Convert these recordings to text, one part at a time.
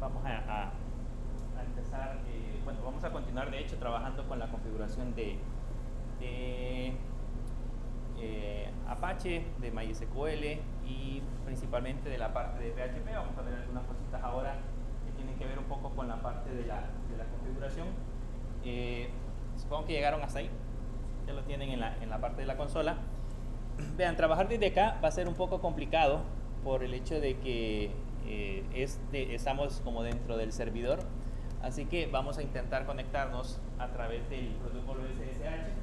vamos a empezar, bueno, vamos a continuar de hecho trabajando con la configuración de Apache, de MySQL y principalmente de la parte de PHP. Vamos a ver algunas cositas ahora que tienen que ver un poco con la parte de la configuración. Supongo que llegaron hasta ahí, ya lo tienen en la parte de la consola. Vean, trabajar desde acá va a ser un poco complicado por el hecho de que estamos como dentro del servidor, así que vamos a intentar conectarnos a través del protocolo SSH.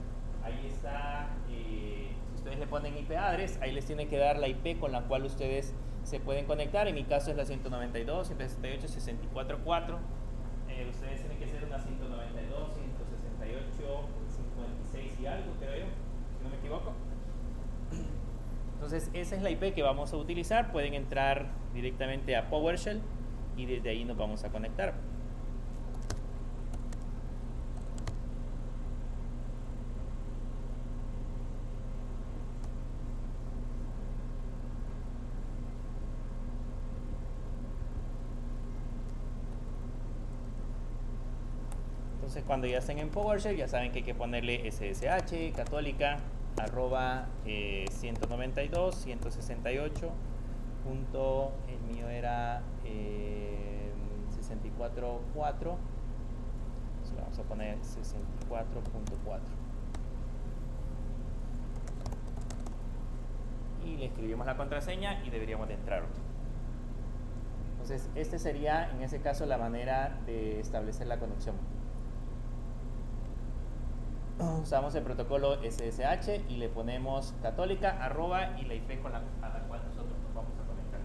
Ahí está, si ustedes le ponen IP address, ahí les tiene que dar la IP con la cual ustedes se pueden conectar. En mi caso es la 192.168.64.4. Ustedes tienen que ser una 192.168.56 y algo, creo yo, si no me equivoco. Entonces esa es la IP que vamos a utilizar. Pueden entrar directamente a PowerShell y desde ahí nos vamos a conectar. Entonces cuando ya estén en PowerShell ya saben que hay que ponerle SSH católica arroba 192.168. El mío era 64.4. Entonces le vamos a poner 64.4 y le escribimos la contraseña y deberíamos de entrar. Entonces este sería en ese caso la manera de establecer la conexión. Usamos el protocolo SSH y le ponemos católica arroba y la IP a la cual nosotros nos vamos a conectar.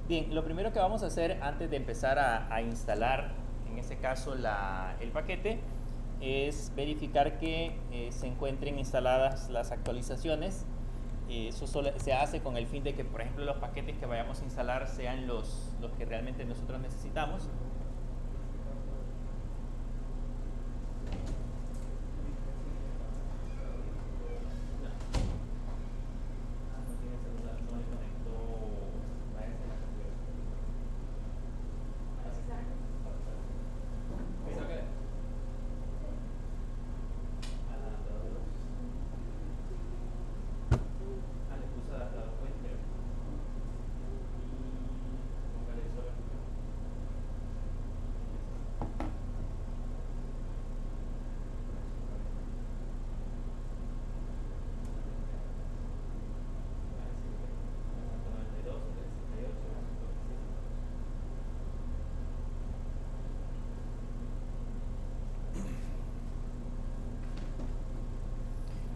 Bien, lo primero que vamos a hacer antes de empezar a instalar, en este caso el paquete, es verificar que se encuentren instaladas las actualizaciones. Eso se hace con el fin de que, por ejemplo, los paquetes que vayamos a instalar sean los que realmente nosotros necesitamos.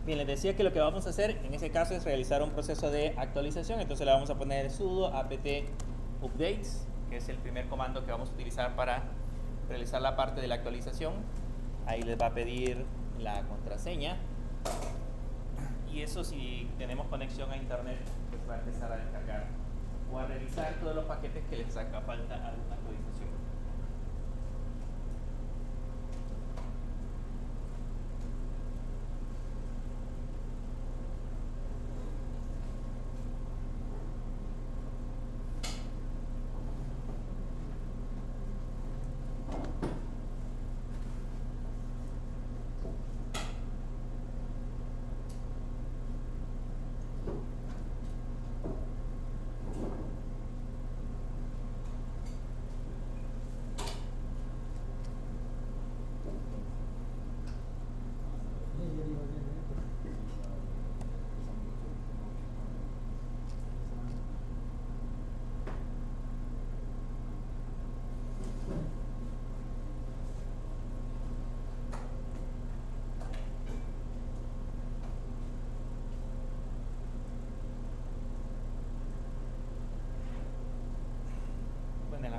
Bien, les decía que lo que vamos a hacer en ese caso es realizar un proceso de actualización. Entonces le vamos a poner sudo apt updates, que es el primer comando que vamos a utilizar para realizar la parte de la actualización. Ahí les va a pedir la contraseña. Y eso, si tenemos conexión a internet, pues va a empezar a descargar o a revisar todos los paquetes que les haga falta alguna actualización.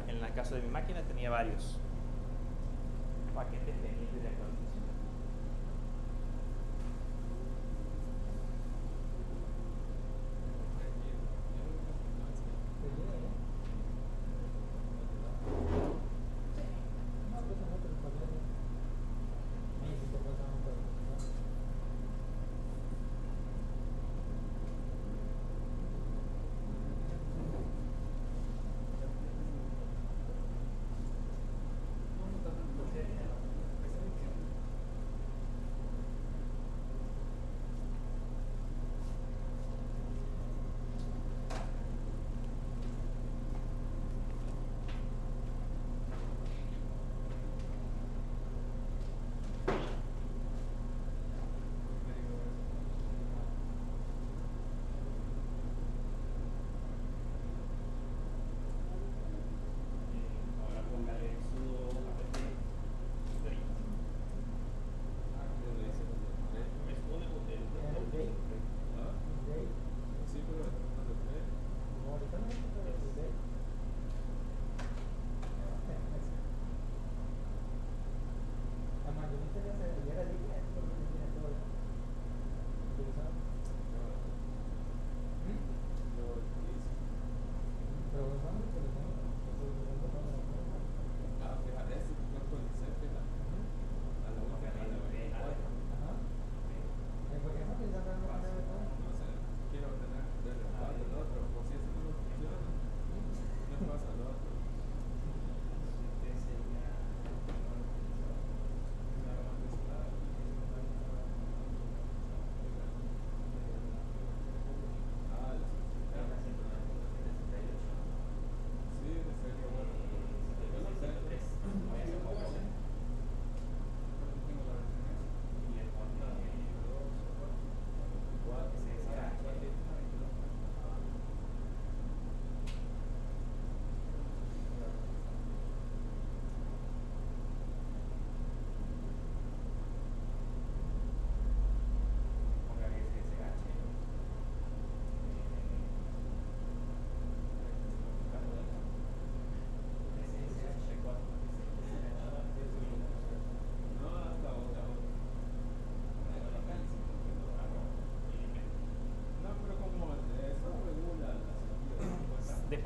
En el caso de mi máquina tenía varios paquetes pendientes de actualización.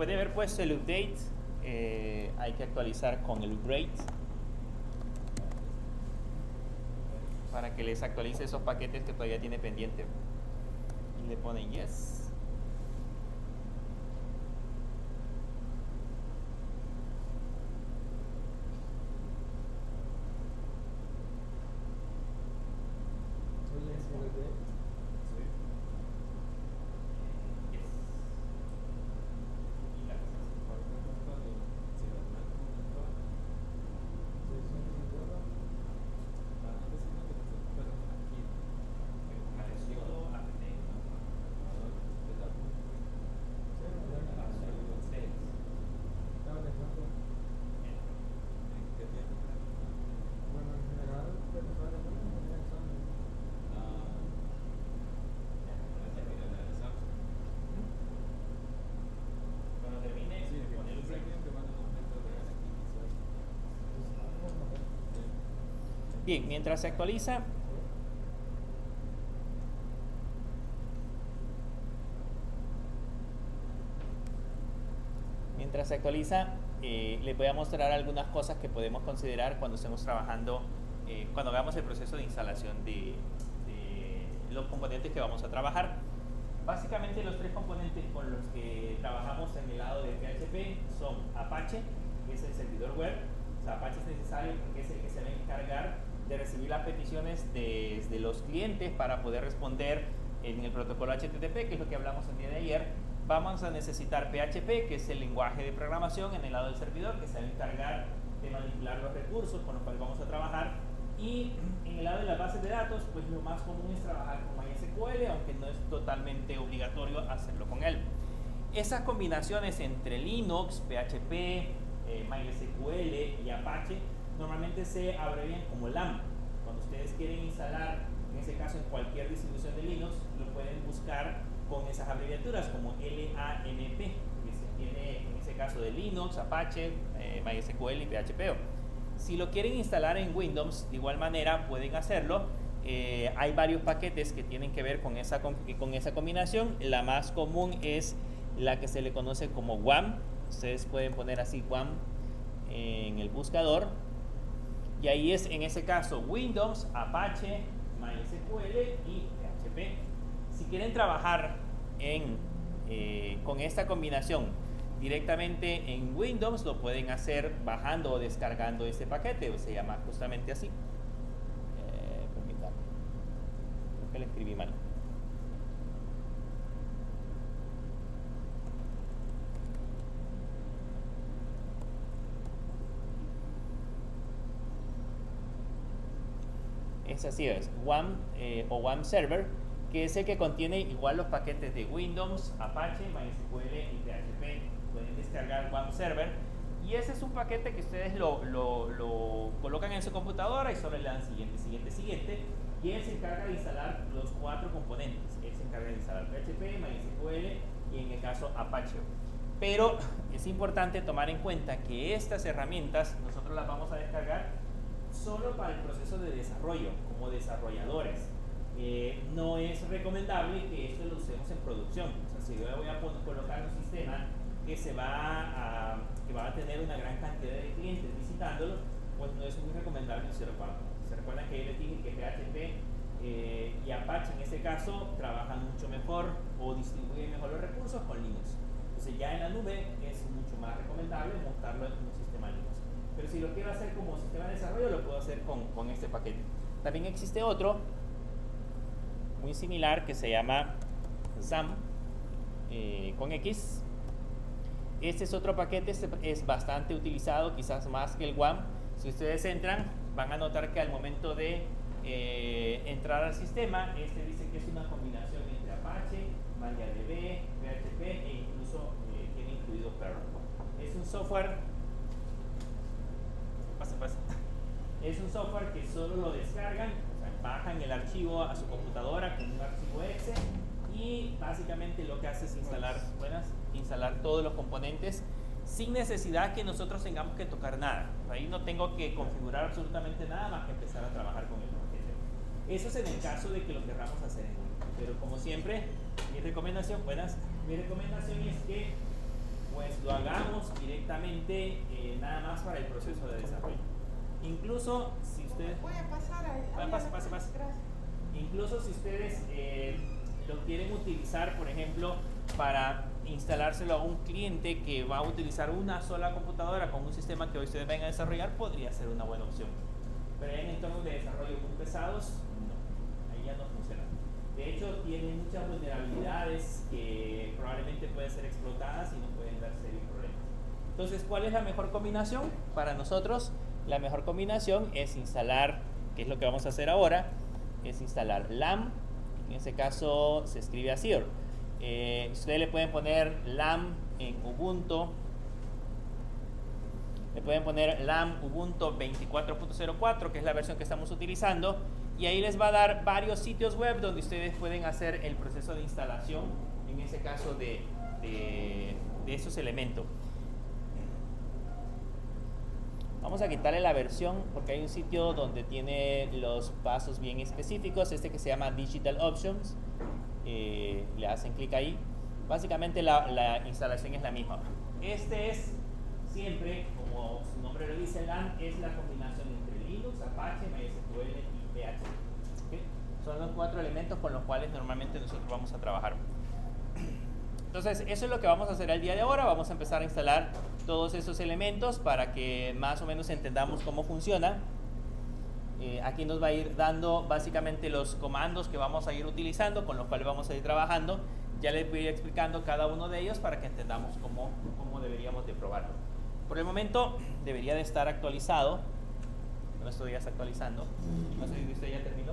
después de haber puesto el update, hay que actualizar con el upgrade para que les actualice esos paquetes que todavía tiene pendiente. Y le ponen yes. Bien, mientras se actualiza, les voy a mostrar algunas cosas que podemos considerar cuando estemos trabajando, cuando hagamos el proceso de instalación de los componentes que vamos a trabajar. Básicamente los tres componentes con los que trabajamos en el lado de PHP son Apache, que es el servidor web. O sea, Apache es necesario porque es el que se va a encargar de recibir las peticiones desde los clientes para poder responder en el protocolo HTTP, que es lo que hablamos el día de ayer. Vamos a necesitar PHP, que es el lenguaje de programación en el lado del servidor, que se va a encargar de manipular los recursos con los cuales vamos a trabajar. Y en el lado de las bases de datos, pues lo más común es trabajar con MySQL, aunque no es totalmente obligatorio hacerlo con él. Esas combinaciones entre Linux, PHP, MySQL y Apache normalmente se abrevian como LAMP. Cuando ustedes quieren instalar, en ese caso en cualquier distribución de Linux, lo pueden buscar con esas abreviaturas como LAMP, que se tiene en ese caso de Linux, Apache, MySQL y PHP. Si lo quieren instalar en Windows, de igual manera pueden hacerlo. Hay varios paquetes que tienen que ver con esa combinación. La más común es la que se le conoce como WAM. Ustedes pueden poner así WAM en el buscador. Y ahí es en ese caso Windows, Apache, MySQL y PHP. Si quieren trabajar con esta combinación directamente en Windows, lo pueden hacer bajando o descargando este paquete. Se llama justamente así. Permítanme. Creo que le escribí mal. Es así, es WAM o WAM Server, que es el que contiene igual los paquetes de Windows, Apache, MySQL y PHP. Pueden descargar WAM Server y ese es un paquete que ustedes lo colocan en su computadora y solo le dan siguiente y él se encarga de instalar los 4 componentes. Él se encarga de instalar PHP, MySQL y en el caso Apache. Pero es importante tomar en cuenta que estas herramientas nosotros las vamos a descargar solo para el proceso de desarrollo, como desarrolladores. No es recomendable que esto lo usemos en producción. O sea, si yo voy a colocar un sistema que va a tener una gran cantidad de clientes visitándolo, pues no es muy recomendable hacerlo para. Se recuerdan que yo les dije que PHP y Apache en este caso trabajan mucho mejor o distribuyen mejor los recursos con Linux. Entonces ya en la nube es mucho más recomendable montarlo en un sistema Linux. Pero si lo quiero hacer como sistema de desarrollo, lo puedo hacer con este paquete. También existe otro muy similar que se llama XAMPP con X. Este es otro paquete, este es bastante utilizado, quizás más que el WAM. Si ustedes entran, van a notar que al momento de entrar al sistema, este dice que es una combinación entre Apache, MariaDB, PHP e incluso tiene incluido Perl. Es un software es un software que solo lo descargan, o sea, bajan el archivo a su computadora con un archivo exe y básicamente lo que hace es instalar todos los componentes sin necesidad que nosotros tengamos que tocar nada. Ahí no tengo que configurar absolutamente nada más que empezar a trabajar con el paquete. Eso es en el caso de que lo querramos hacer en Windows. Pero como siempre, mi recomendación es que pues lo hagamos directamente nada más para el proceso de desarrollo. Incluso si ustedes... Voy a pasar a... Pase. Gracias. Incluso si ustedes lo quieren utilizar, por ejemplo, para instalárselo a un cliente que va a utilizar una sola computadora con un sistema que hoy ustedes vayan a desarrollar, podría ser una buena opción. Pero en entornos de desarrollo muy pesados, no, ahí ya no funciona. De hecho, tiene muchas vulnerabilidades que probablemente pueden ser explotadas y no pueden dar serios problemas. Entonces, ¿cuál es la mejor combinación? Para nosotros, la mejor combinación es instalar, que es lo que vamos a hacer ahora, es instalar LAM. En ese caso se escribe así. Ustedes le pueden poner LAM en Ubuntu. Le pueden poner LAM Ubuntu 24.04, que es la versión que estamos utilizando. Y ahí les va a dar varios sitios web donde ustedes pueden hacer el proceso de instalación, en ese caso de esos elementos. Vamos a quitarle la versión porque hay un sitio donde tiene los pasos bien específicos, que se llama Digital Options. Le hacen clic ahí. Básicamente la instalación es la misma. Este es siempre, como su nombre lo dice, LAM es la combinación entre Linux, Apache, MySQL y PHP. ¿Okay? Son los 4 elementos con los cuales normalmente nosotros vamos a trabajar. Entonces, eso es lo que vamos a hacer el día de ahora. Vamos a empezar a instalar todos esos elementos para que más o menos entendamos cómo funciona. Aquí nos va a ir dando básicamente los comandos que vamos a ir utilizando, con los cuales vamos a ir trabajando. Ya les voy a ir explicando cada uno de ellos para que entendamos cómo deberíamos de probarlo. Por el momento debería de estar actualizado. No estoy actualizando. No sé si usted ya terminó.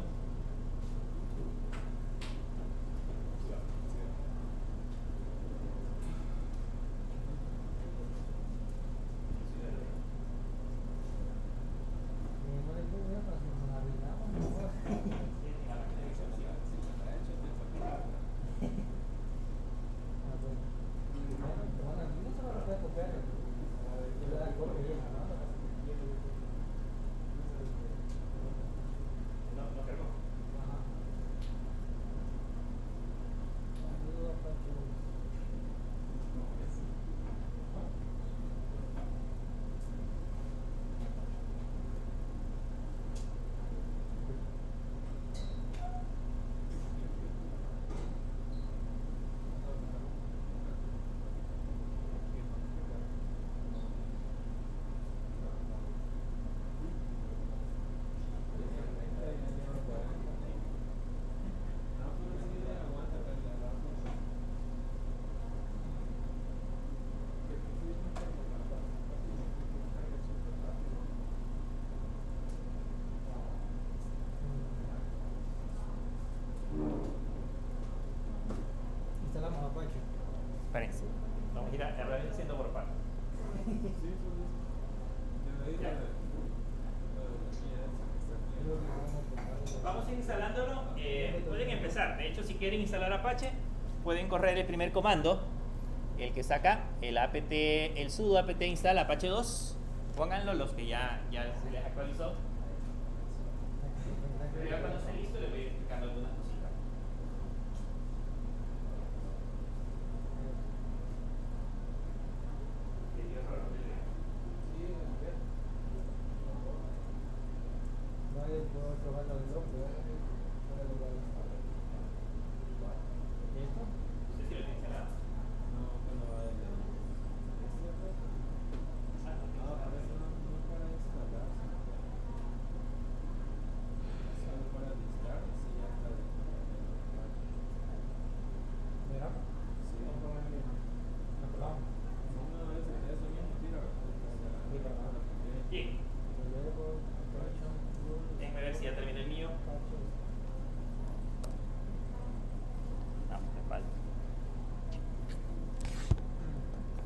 Instalamos Apache. Espérense. Vamos a ir haciendo por partes. Vamos a ir instalándolo. Pueden empezar. De hecho, si quieren instalar Apache, pueden correr el primer comando, el que está acá, el sudo apt install apache 2. Pónganlo los que ya se les actualizó. Pero ya cuando esté listo, les voy a ir explicando algunas cositas. Bien. Déjenme ver si ya terminé el mío. No, me falta.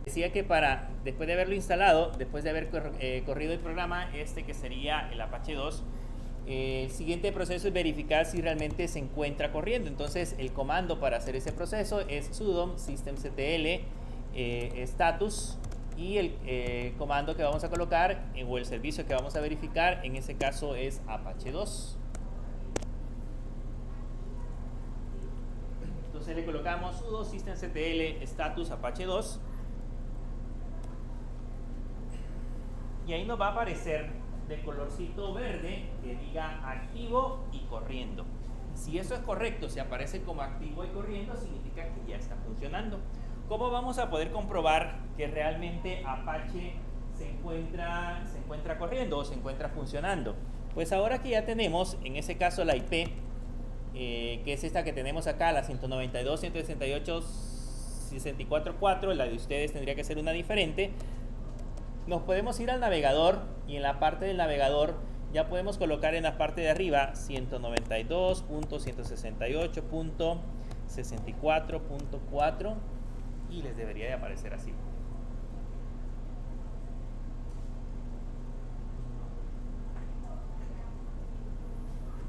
Decía que después de haberlo instalado, después de haber corrido el programa, que sería el Apache 2, el siguiente proceso es verificar si realmente se encuentra corriendo. Entonces, el comando para hacer ese proceso es sudo systemctl status, y el comando que vamos a colocar o el servicio que vamos a verificar en ese caso es Apache 2. Entonces le colocamos sudo systemctl status Apache 2 y ahí nos va a aparecer de colorcito verde que diga activo y corriendo. Si eso es correcto, si aparece como activo y corriendo, significa que ya está funcionando. ¿Cómo vamos a poder comprobar que realmente Apache se encuentra corriendo o se encuentra funcionando? Pues ahora que ya tenemos, en ese caso, la IP, que es esta que tenemos acá, la 192.168.64.4, la de ustedes tendría que ser una diferente. Nos podemos ir al navegador y en la parte del navegador ya podemos colocar en la parte de arriba 192.168.64.4 y les debería de aparecer así.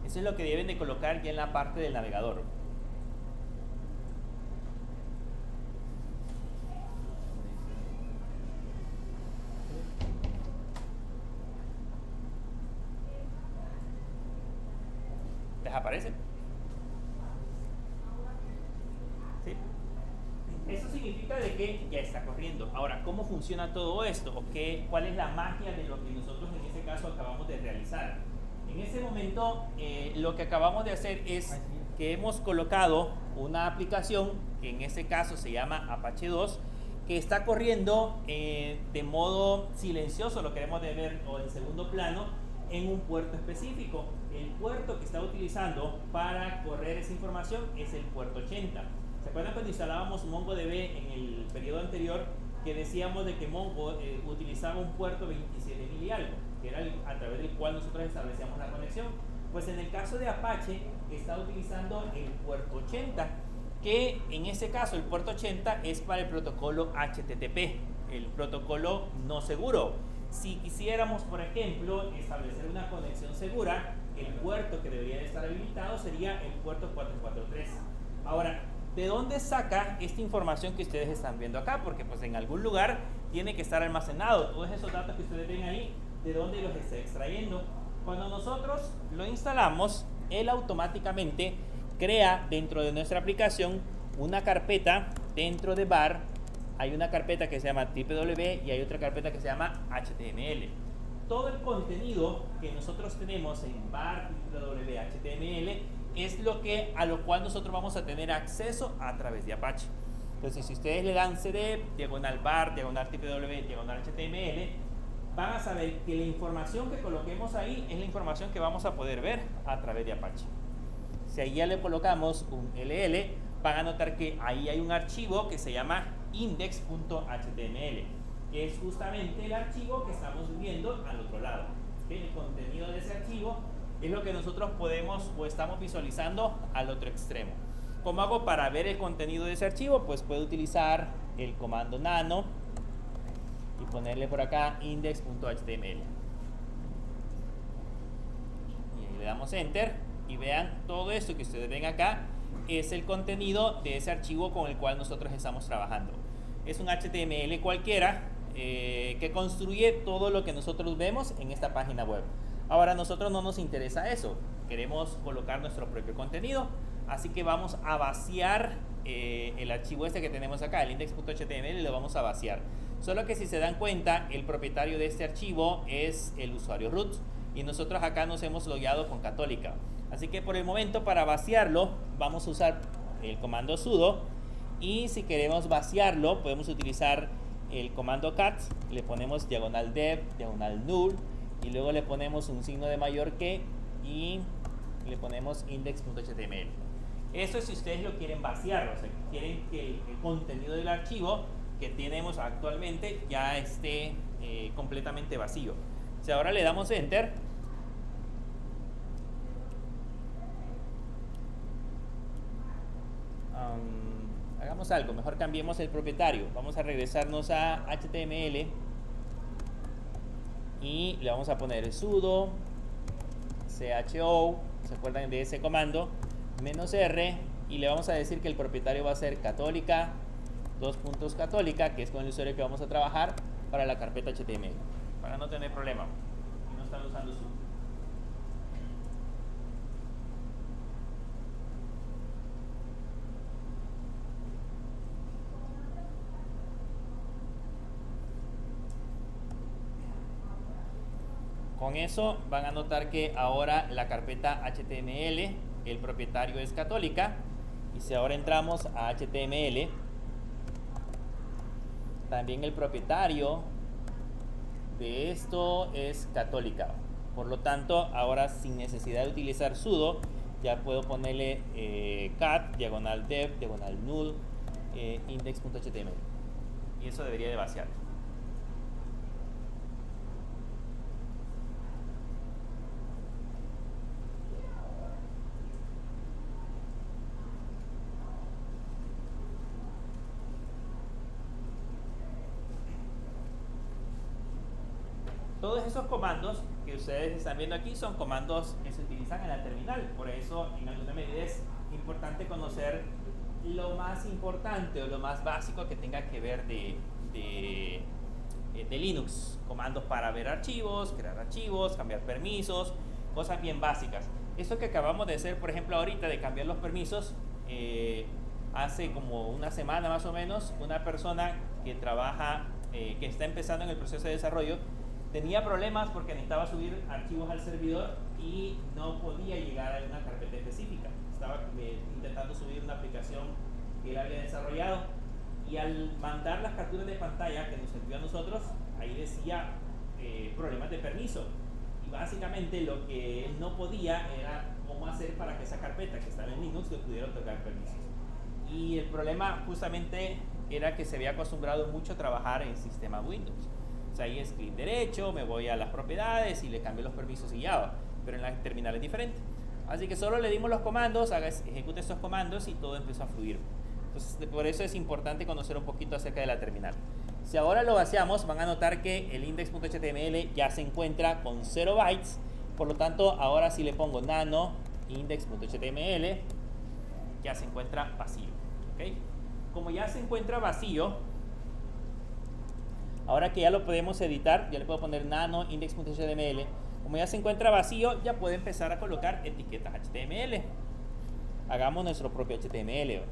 Eso es lo que deben de colocar ya en la parte del navegador. ¿Les aparece? ¿Sí? Eso significa de que ya está corriendo. Ahora, ¿cómo funciona todo esto? ¿O cuál es la magia de lo que nosotros en este caso acabamos de realizar? En este momento, lo que acabamos de hacer es que hemos colocado una aplicación que en este caso se llama Apache 2, que está corriendo de modo silencioso, lo queremos de ver, o en segundo plano, en un puerto específico. El puerto que está utilizando para correr esa información es el puerto 80. ¿Se acuerdan cuando instalábamos MongoDB en el periodo anterior que decíamos de que Mongo utilizaba un puerto 27.000 y algo, que era a través del cual nosotros establecíamos la conexión? Pues en el caso de Apache está utilizando el puerto 80, que en este caso el puerto 80 es para el protocolo HTTP, el protocolo no seguro. Si quisiéramos, por ejemplo, establecer una conexión segura, el puerto que debería de estar habilitado sería el puerto 443. Ahora, ¿de dónde saca esta información que ustedes están viendo acá? Porque pues en algún lugar tiene que estar almacenado. Todos esos datos que ustedes ven ahí, ¿de dónde los está extrayendo? Cuando nosotros lo instalamos, él automáticamente crea dentro de nuestra aplicación una carpeta dentro de bar. Hay una carpeta que se llama TPW y hay otra carpeta que se llama HTML. Todo el contenido que nosotros tenemos en bar, TPW, HTML es a lo cual nosotros vamos a tener acceso a través de Apache. Entonces, si ustedes le dan cd, diagonal bar, diagonal TPW, diagonal HTML, van a saber que la información que coloquemos ahí es la información que vamos a poder ver a través de Apache. Si ahí ya le colocamos un LL, van a notar que ahí hay un archivo que se llama index.html, que es justamente el archivo que estamos viendo al otro lado. El contenido de ese archivo es lo que nosotros podemos o estamos visualizando al otro extremo. ¿Cómo hago para ver el contenido de ese archivo? Pues puedo utilizar el comando nano y ponerle por acá index.html. Y ahí le damos enter y vean todo esto que ustedes ven acá es el contenido de ese archivo con el cual nosotros estamos trabajando. Es un HTML cualquiera que construye todo lo que nosotros vemos en esta página web. Ahora, a nosotros no nos interesa eso, queremos colocar nuestro propio contenido, así que vamos a vaciar el archivo este que tenemos acá, el index.html, y lo vamos a vaciar. Solo que si se dan cuenta, el propietario de este archivo es el usuario root y nosotros acá nos hemos logueado con Católica. Así que por el momento, para vaciarlo, vamos a usar el comando sudo, y si queremos vaciarlo podemos utilizar el comando cat, le ponemos diagonal dev, diagonal null, y luego le ponemos un signo de mayor que y le ponemos index.html. Eso es si ustedes lo quieren vaciar, o sea, quieren que el contenido del archivo que tenemos actualmente ya esté completamente vacío. Si ahora le damos enter, hagamos algo, mejor cambiemos el propietario. Vamos a regresarnos a HTML y le vamos a poner sudo cho, ¿se acuerdan de ese comando? -r, y le vamos a decir que el propietario va a ser católica, católica, que es con el usuario que vamos a trabajar para la carpeta HTML, para no tener problema y no estar usando sudo. Con eso van a notar que ahora la carpeta HTML, el propietario es Católica. Y si ahora entramos a HTML, también el propietario de esto es Católica. Por lo tanto, ahora sin necesidad de utilizar sudo, ya puedo ponerle cat, diagonal dev, diagonal null, index.html. Y eso debería de vaciar. Todos esos comandos que ustedes están viendo aquí son comandos que se utilizan en la terminal. Por eso, en alguna medida es importante conocer lo más importante o lo más básico que tenga que ver de Linux. Comandos para ver archivos, crear archivos, cambiar permisos, cosas bien básicas. Eso que acabamos de hacer, por ejemplo, ahorita de cambiar los permisos, hace como una semana más o menos, una persona que trabaja, que está empezando en el proceso de desarrollo, tenía problemas porque necesitaba subir archivos al servidor y no podía llegar a una carpeta específica. Estaba intentando subir una aplicación que él había desarrollado y al mandar las capturas de pantalla que nos envió a nosotros, ahí decía problemas de permiso. Y básicamente lo que él no podía era cómo hacer para que esa carpeta que estaba en Linux le pudiera otorgar permisos. Y el problema justamente era que se había acostumbrado mucho a trabajar en sistema Windows. O sea, ahí es clic derecho, me voy a las propiedades y le cambio los permisos y ya va. Pero en la terminal es diferente. Así que solo le dimos los comandos, ejecute estos comandos y todo empezó a fluir. Entonces, por eso es importante conocer un poquito acerca de la terminal. Si ahora lo vaciamos, van a notar que el index.html ya se encuentra con 0 bytes. Por lo tanto, ahora si le pongo nano index.html, ya se encuentra vacío. ¿Okay? Como ya se encuentra vacío, ahora que ya lo podemos editar, ya le puedo poner nano index.html. Como ya se encuentra vacío, ya puedo empezar a colocar etiquetas HTML. Hagamos nuestro propio HTML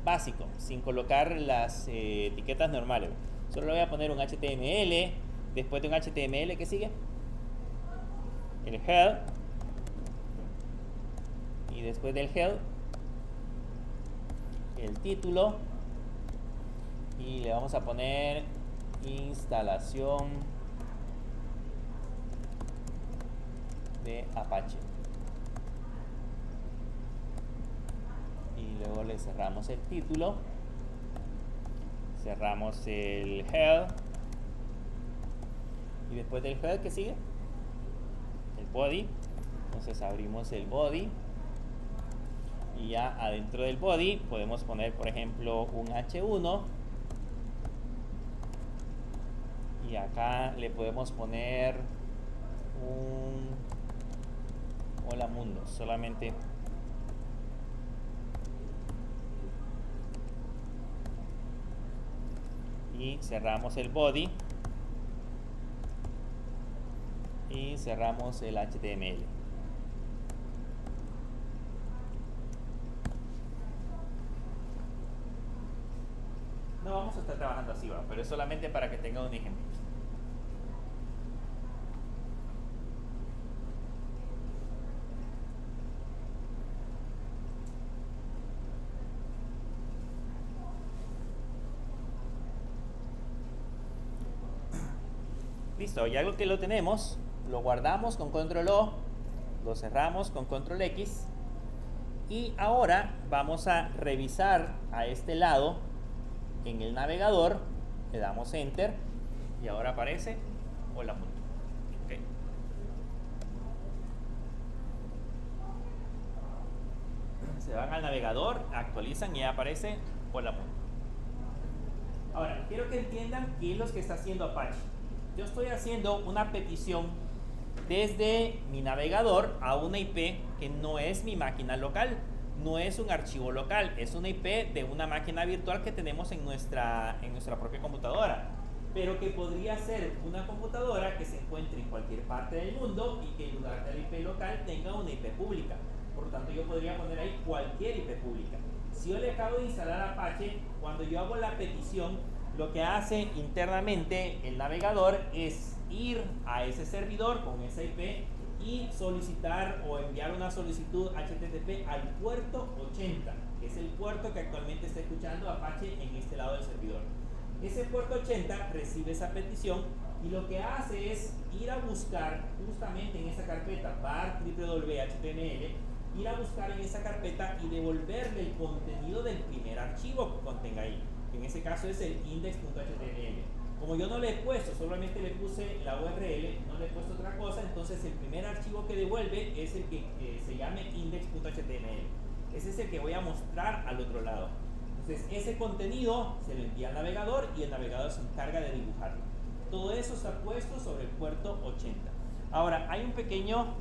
básico, sin colocar las etiquetas normales. Solo le voy a poner un HTML. Después de un HTML, ¿qué sigue? El head. Y después del head, el título. Y le vamos a poner instalación de Apache. Y luego le cerramos el título, cerramos el head y después del head, ¿qué sigue? El body. Entonces abrimos el body y ya adentro del body podemos poner, por ejemplo, un H1 y acá le podemos poner un hola mundo, solamente y cerramos el body y cerramos el HTML. No vamos a estar trabajando así, ¿va? Pero es solamente para que tengan un ejemplo. Listo, ya que lo tenemos, lo guardamos con control O, lo cerramos con control X y ahora vamos a revisar a este lado en el navegador, le damos enter y ahora aparece hola mundo. Okay. Se van al navegador, actualizan y ya aparece hola mundo. Ahora, quiero que entiendan qué es lo que está haciendo Apache. Yo estoy haciendo una petición desde mi navegador a una IP que no es mi máquina local, no es un archivo local, es una IP de una máquina virtual que tenemos en nuestra propia computadora, pero que podría ser una computadora que se encuentre en cualquier parte del mundo y que en lugar de la IP local tenga una IP pública. Por lo tanto, yo podría poner ahí cualquier IP pública. Si yo le acabo de instalar Apache, cuando yo hago la petición, lo que hace internamente el navegador es ir a ese servidor con esa IP y solicitar o enviar una solicitud HTTP al puerto 80, que es el puerto que actualmente está escuchando Apache en este lado del servidor. Ese puerto 80 recibe esa petición y lo que hace es ir a buscar justamente en esa carpeta var www.html, ir a buscar en esa carpeta y devolverle el contenido del primer archivo que contenga ahí, que en ese caso es el index.html. Como yo no le he puesto, solamente le puse la URL, no le he puesto otra cosa, entonces el primer archivo que devuelve es el que se llame index.html. Ese es el que voy a mostrar al otro lado. Entonces ese contenido se lo envía al navegador y el navegador se encarga de dibujarlo. Todo eso está puesto sobre el puerto 80. Ahora, hay un pequeño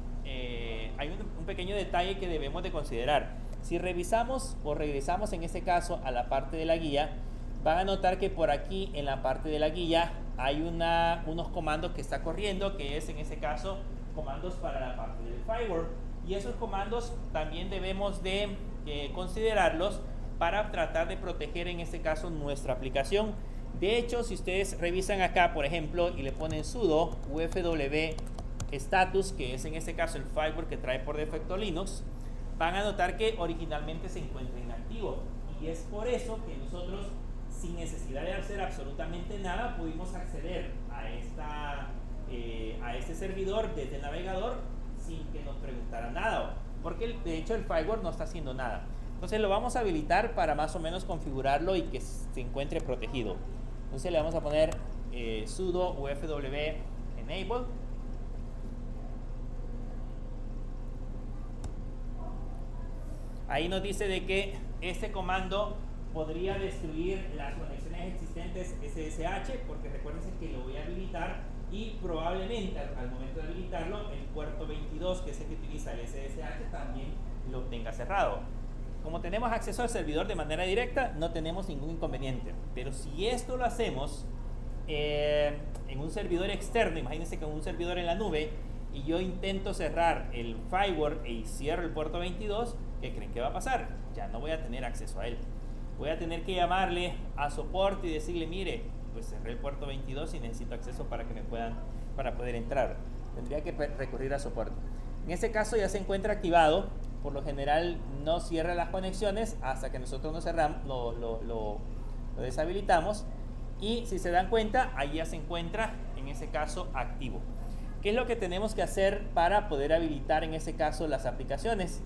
detalle que debemos de considerar. Si revisamos o regresamos en este caso a la parte de la guía, van a notar que por aquí en la parte de la guía hay unos comandos que está corriendo, que es en ese caso comandos para la parte del firewall, y esos comandos también debemos de considerarlos para tratar de proteger en este caso nuestra aplicación. De hecho, si ustedes revisan acá, por ejemplo, y le ponen sudo ufw status, que es en este caso el firewall que trae por defecto Linux, van a notar que originalmente se encuentra inactivo, y es por eso que nosotros, sin necesidad de hacer absolutamente nada, pudimos acceder a este servidor desde el navegador sin que nos preguntara nada, porque de hecho el firewall no está haciendo nada. Entonces lo vamos a habilitar para más o menos configurarlo y que se encuentre protegido. Entonces le vamos a poner sudo ufw enable. Ahí nos dice de que este comando podría destruir las conexiones existentes SSH, porque recuérdense que lo voy a habilitar y probablemente al momento de habilitarlo el puerto 22, que es el que utiliza el SSH, también lo tenga cerrado. Como tenemos acceso al servidor de manera directa, no tenemos ningún inconveniente. Pero si esto lo hacemos en un servidor externo, imagínense que en un servidor en la nube, y yo intento cerrar el firewall y cierro el puerto 22, ¿qué creen que va a pasar? Ya no voy a tener acceso a él. Voy a tener que llamarle a soporte y decirle, mire, pues cerré el puerto 22 y necesito acceso para poder entrar. Tendría que recurrir a soporte. En este caso ya se encuentra activado. Por lo general no cierra las conexiones hasta que nosotros lo deshabilitamos, y si se dan cuenta, ahí ya se encuentra en ese caso activo. ¿Qué es lo que tenemos que hacer para poder habilitar en ese caso las aplicaciones?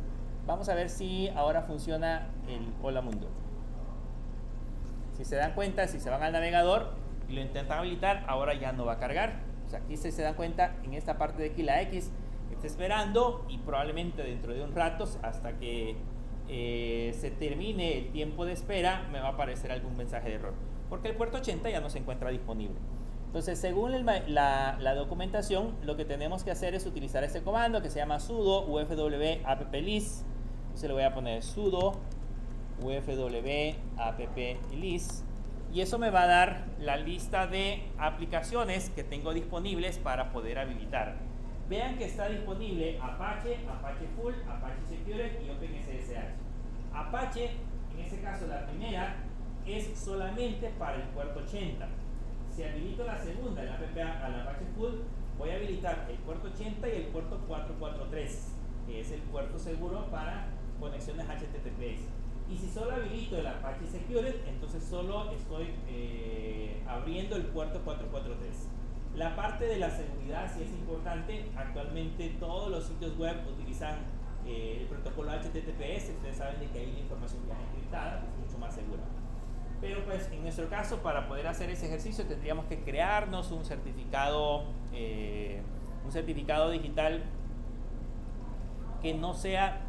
Vamos a ver si ahora funciona el Hola Mundo. Si se dan cuenta, si se van al navegador y lo intentan habilitar, ahora ya no va a cargar. O sea, aquí se dan cuenta en esta parte de aquí la X está esperando, y probablemente dentro de un rato, hasta que se termine el tiempo de espera, me va a aparecer algún mensaje de error, porque el puerto 80 ya no se encuentra disponible. Entonces, según la documentación, lo que tenemos que hacer es utilizar este comando que se llama sudo ufw applist. Entonces le voy a poner sudo ufw applist, y eso me va a dar la lista de aplicaciones que tengo disponibles para poder habilitar. Vean que está disponible Apache, Apache Full, Apache Security y OpenSSH. Apache, en este caso la primera, es solamente para el puerto 80. Si habilito la segunda, el Apache Full, voy a habilitar el puerto 80 y el puerto 443, que es el puerto seguro para conexiones HTTPS. Y si solo habilito el Apache Security, entonces solo estoy abriendo el puerto 443. La parte de la seguridad sí es importante. Actualmente todos los sitios web utilizan el protocolo HTTPS. Ustedes saben de que hay una información ya encriptada, que es mucho más segura. Pero pues en nuestro caso, para poder hacer ese ejercicio, tendríamos que crearnos un certificado digital que no sea,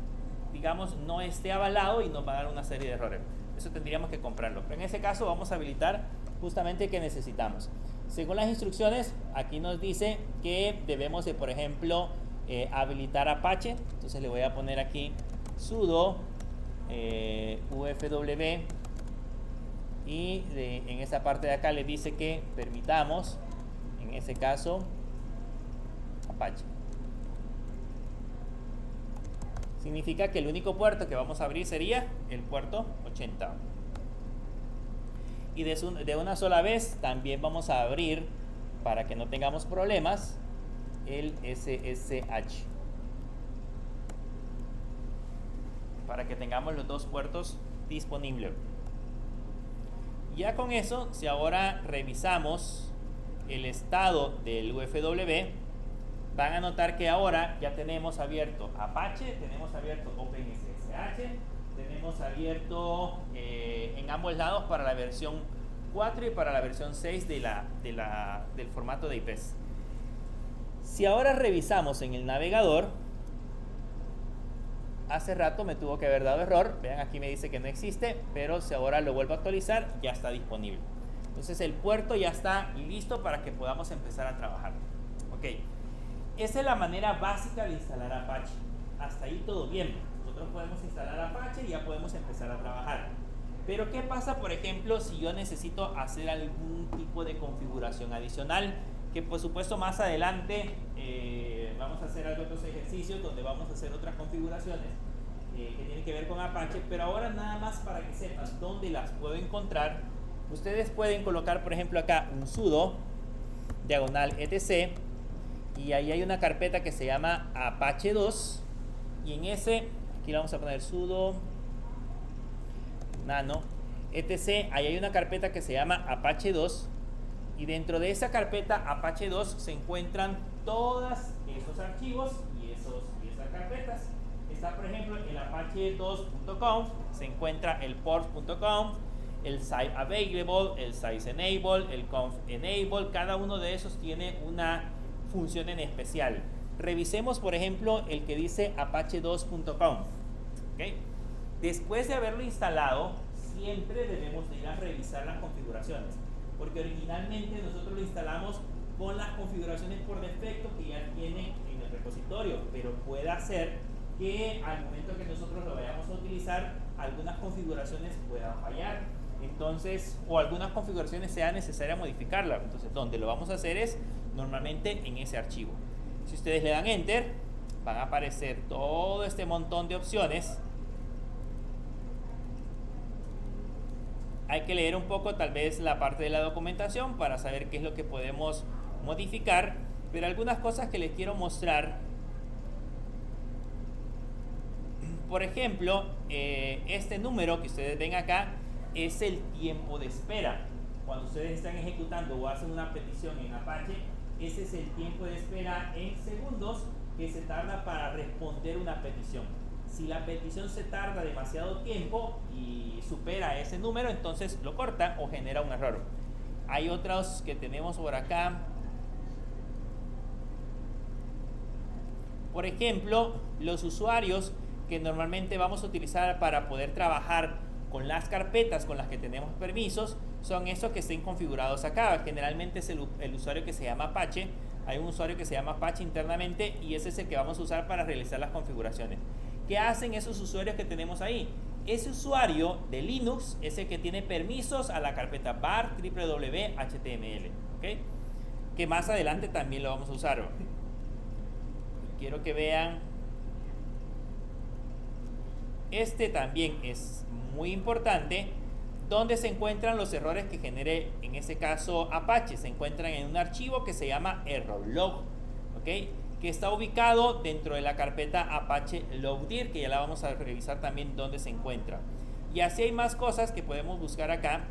digamos, no esté avalado, y nos va a dar una serie de errores. Eso tendríamos que comprarlo. Pero en ese caso vamos a habilitar justamente que necesitamos. Según las instrucciones, aquí nos dice que debemos de, por ejemplo, habilitar Apache. Entonces le voy a poner aquí sudo ufw, y en esa parte de acá le dice que permitamos, en ese caso, Apache. Significa que el único puerto que vamos a abrir sería el puerto 80. Y de una sola vez también vamos a abrir para que no tengamos problemas, el SSH. Para que tengamos los dos puertos disponibles. Ya con eso, si ahora revisamos el estado del UFW, van a notar que ahora ya tenemos abierto Apache, tenemos abierto OpenSSH, tenemos abierto en ambos lados para la versión 4 y para la versión 6 del formato de IPs. Si ahora revisamos en el navegador, hace rato me tuvo que haber dado error, vean aquí me dice que no existe, pero si ahora lo vuelvo a actualizar ya está disponible. Entonces el puerto ya está listo para que podamos empezar a trabajar. Ok, esa es la manera básica de instalar Apache. Hasta ahí todo bien. Nosotros podemos instalar Apache y ya podemos empezar a trabajar. Pero ¿qué pasa, por ejemplo, si yo necesito hacer algún tipo de configuración adicional? Que por supuesto más adelante vamos a hacer otros ejercicios donde vamos a hacer otras configuraciones que tienen que ver con Apache, pero ahora nada más para que sepan dónde las puedo encontrar. Ustedes pueden colocar, por ejemplo, acá un sudo /etc y ahí hay una carpeta que se llama Apache 2 y en ese, aquí le vamos a poner sudo nano etc, ahí hay una carpeta que se llama Apache 2 y dentro de esa carpeta Apache 2 se encuentran todos esos archivos y esas carpetas. Está, por ejemplo, el apache2.conf, se encuentra el ports.conf, el site available, el size enable, el conf enable, cada uno de esos tiene una función en especial. Revisemos, por ejemplo, el que dice apache2.conf. ¿Okay? Después de haberlo instalado, siempre debemos de ir a revisar las configuraciones, porque originalmente nosotros lo instalamos con las configuraciones por defecto que ya tiene en el repositorio, pero puede ser que al momento que nosotros lo vayamos a utilizar, algunas configuraciones puedan fallar. Entonces, o algunas configuraciones sea necesaria modificarlas. Entonces, donde lo vamos a hacer es normalmente en ese archivo. Si ustedes le dan Enter, van a aparecer todo este montón de opciones. Hay que leer un poco tal vez la parte de la documentación para saber qué es lo que podemos modificar, pero algunas cosas que les quiero mostrar. Por ejemplo, este número que ustedes ven acá es el tiempo de espera. Cuando ustedes están ejecutando o hacen una petición en Apache, ese es el tiempo de espera en segundos que se tarda para responder una petición. Si la petición se tarda demasiado tiempo y supera ese número, entonces lo corta o genera un error. Hay otros que tenemos por acá. Por ejemplo, los usuarios que normalmente vamos a utilizar para poder trabajar con las carpetas con las que tenemos permisos son esos que estén configurados acá. Generalmente es el usuario que se llama Apache. Hay un usuario que se llama Apache internamente y ese es el que vamos a usar para realizar las configuraciones. ¿Qué hacen esos usuarios que tenemos ahí? Ese usuario de Linux es el que tiene permisos a la carpeta var www.html, ¿okay? Que más adelante también lo vamos a usar. Quiero que vean. Este también es muy importante. ¿Dónde se encuentran los errores que genere en este caso Apache? Se encuentran en un archivo que se llama errorlog, ¿okay? Que está ubicado dentro de la carpeta Apache logdir, que ya la vamos a revisar también dónde se encuentra. Y así hay más cosas que podemos buscar acá.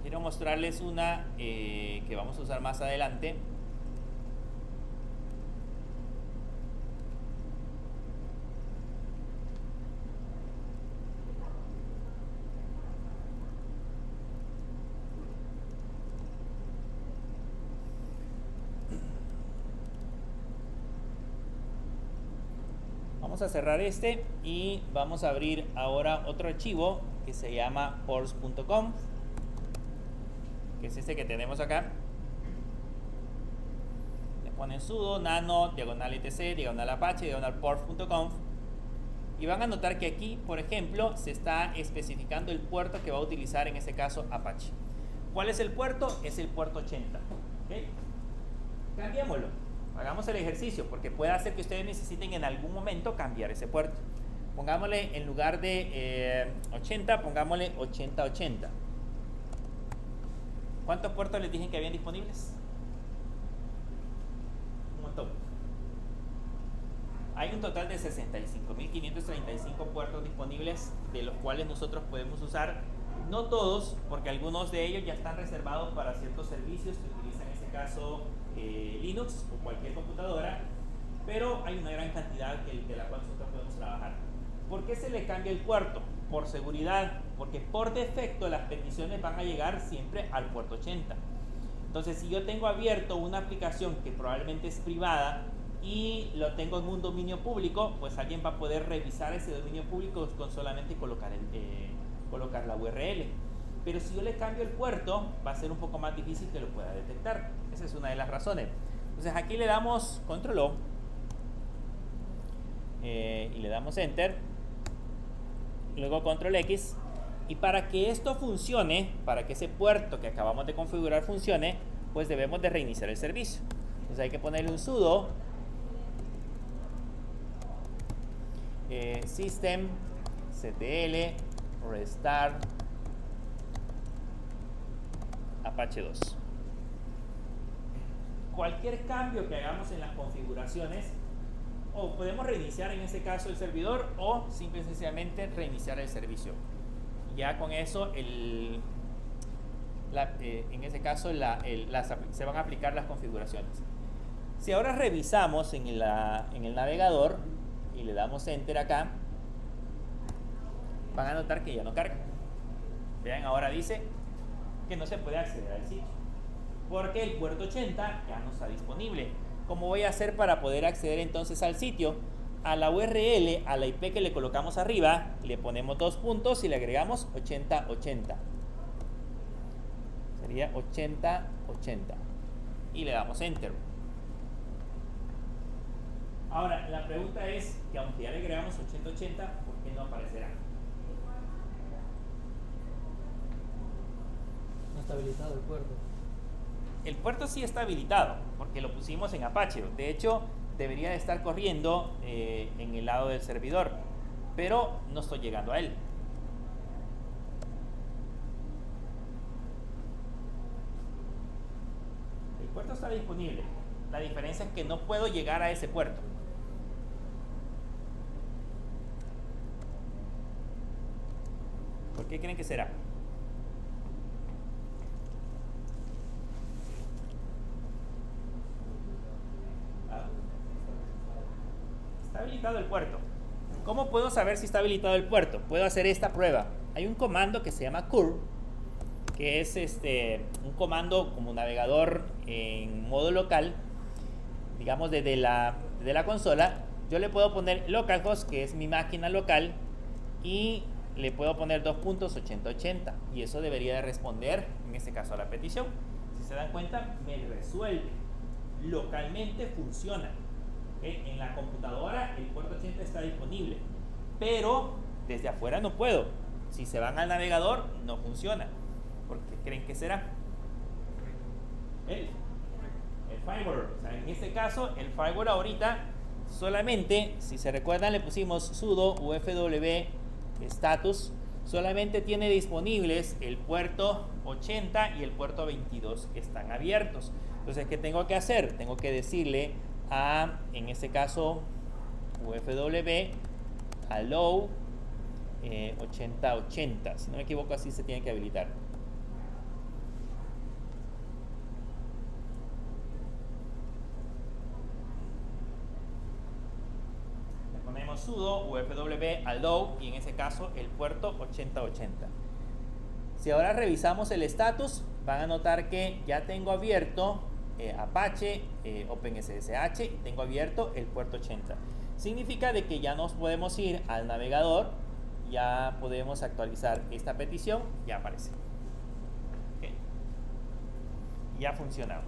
Quiero mostrarles una que vamos a usar más adelante. Vamos a cerrar este y vamos a abrir ahora otro archivo que se llama ports.conf, que es este que tenemos acá. Le ponen sudo nano /etc /apache /ports.conf y van a notar que aquí, por ejemplo, se está especificando el puerto que va a utilizar en este caso Apache. ¿Cuál es el puerto? Es el puerto 80. ¿Okay? Cambiémoslo. Hagamos el ejercicio porque puede hacer que ustedes necesiten en algún momento cambiar ese puerto. Pongámosle en lugar de 80, pongámosle 8080. ¿Cuántos puertos les dije que habían disponibles? Un montón. Hay un total de 65.535 puertos disponibles, de los cuales nosotros podemos usar, no todos, porque algunos de ellos ya están reservados para ciertos servicios que utilizan en este caso Linux o cualquier computadora, pero hay una gran cantidad de la cual nosotros podemos trabajar. ¿Por qué se le cambia el puerto? Por seguridad, porque por defecto las peticiones van a llegar siempre al puerto 80. Entonces, si yo tengo abierto una aplicación que probablemente es privada y lo tengo en un dominio público, pues alguien va a poder revisar ese dominio público con solamente colocar la URL. Pero si yo le cambio el puerto, va a ser un poco más difícil que lo pueda detectar. Esa es una de las razones. Entonces aquí le damos Control O y le damos Enter, luego Control X, y para que esto funcione, para que ese puerto que acabamos de configurar funcione, pues debemos de reiniciar el servicio. Entonces hay que ponerle un sudo system ctl restart Apache 2. Cualquier cambio que hagamos en las configuraciones, o podemos reiniciar en este caso el servidor, o simple y sencillamente reiniciar el servicio. Ya con eso en ese caso se van a aplicar las configuraciones. Si ahora revisamos en el navegador y le damos Enter acá, van a notar que ya no carga. Vean, ahora dice que no se puede acceder al sitio porque el puerto 80 ya no está disponible. ¿Cómo voy a hacer para poder acceder entonces al sitio? A la URL, a la IP que le colocamos arriba, le ponemos 2 puntos y le agregamos 8080. Sería 8080. Y le damos Enter. Ahora, la pregunta es que aunque ya le agregamos 8080, ¿por qué no aparecerá? No está habilitado el puerto. El puerto sí está habilitado, porque lo pusimos en Apache. De hecho, debería de estar corriendo en el lado del servidor, pero no estoy llegando a él. El puerto está disponible. La diferencia es que no puedo llegar a ese puerto. ¿Por qué creen que será? Está habilitado el puerto. ¿Cómo puedo saber si está habilitado el puerto? Puedo hacer esta prueba. Hay un comando que se llama curl, que es un comando como navegador en modo local, digamos desde la consola. Yo le puedo poner localhost, que es mi máquina local, y le puedo poner 2 puntos 8080, y eso debería de responder en este caso a la petición. Si se dan cuenta, me resuelve. Localmente funciona. En la computadora el puerto 80 está disponible, pero desde afuera no puedo. Si se van al navegador no funciona. ¿Por qué creen que será? El firewall. O sea, en este caso el firewall ahorita solamente, si se recuerdan, le pusimos sudo ufw status, solamente tiene disponibles el puerto 80 y el puerto 22 que están abiertos. Entonces, ¿qué tengo que hacer? Tengo que decirle en este caso ufw allow 8080, si no me equivoco así se tiene que habilitar. Le ponemos sudo ufw allow y en ese caso el puerto 8080. Si ahora revisamos el status, van a notar que ya tengo abierto Apache, OpenSSH, y tengo abierto el puerto 80. Significa de que ya nos podemos ir al navegador, ya podemos actualizar esta petición, ya aparece. Okay. Ya ha funcionado.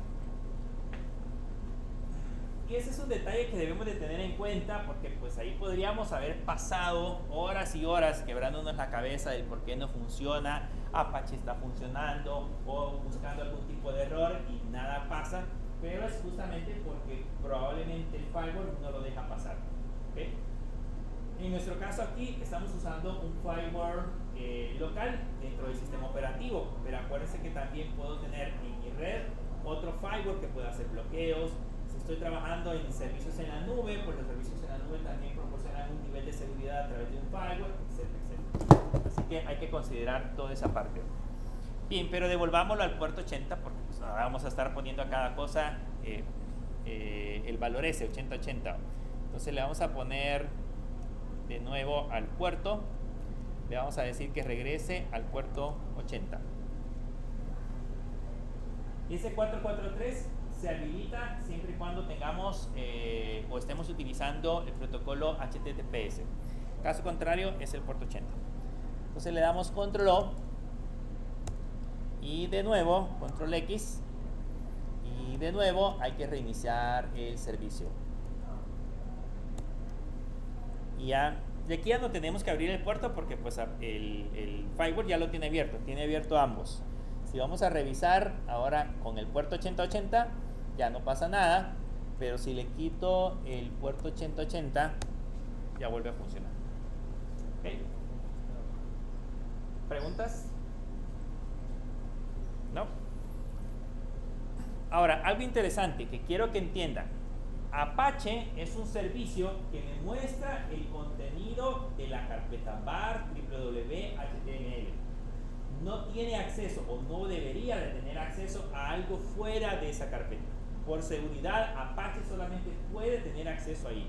Y ese es un detalle que debemos de tener en cuenta, porque pues ahí podríamos haber pasado horas y horas quebrándonos la cabeza del por qué no funciona, Apache está funcionando, o buscando algún tipo de error y nada pasa, pero es justamente porque probablemente el firewall no lo deja pasar. ¿Okay? En nuestro caso aquí estamos usando un firewall local dentro del sistema operativo, pero acuérdense que también puedo tener en mi red otro firewall que pueda hacer bloqueos. Si estoy trabajando en servicios en la nube, pues los servicios en la nube también proporcionan un nivel de seguridad a través de un firewall, etcétera, etcétera. Así que hay que considerar toda esa parte. Bien, pero devolvámoslo al puerto 80 porque pues, ahora vamos a estar poniendo a cada cosa el valor ese, 8080. Entonces le vamos a poner de nuevo al puerto, le vamos a decir que regrese al puerto 80. Y ese 443 se habilita siempre y cuando tengamos o estemos utilizando el protocolo HTTPS. Caso contrario es el puerto 80. Entonces le damos control O y de nuevo control X y de nuevo hay que reiniciar el servicio. Y ya, de aquí ya no tenemos que abrir el puerto porque pues el firewall ya lo tiene abierto ambos. Si vamos a revisar ahora con el puerto 8080 ya no pasa nada, pero si le quito el puerto 8080 ya vuelve a funcionar. ¿Okay? ¿Preguntas? ¿No? Ahora, algo interesante que quiero que entiendan. Apache es un servicio que me muestra el contenido de la carpeta var www.html. No tiene acceso o no debería de tener acceso a algo fuera de esa carpeta. Por seguridad, Apache solamente puede tener acceso ahí.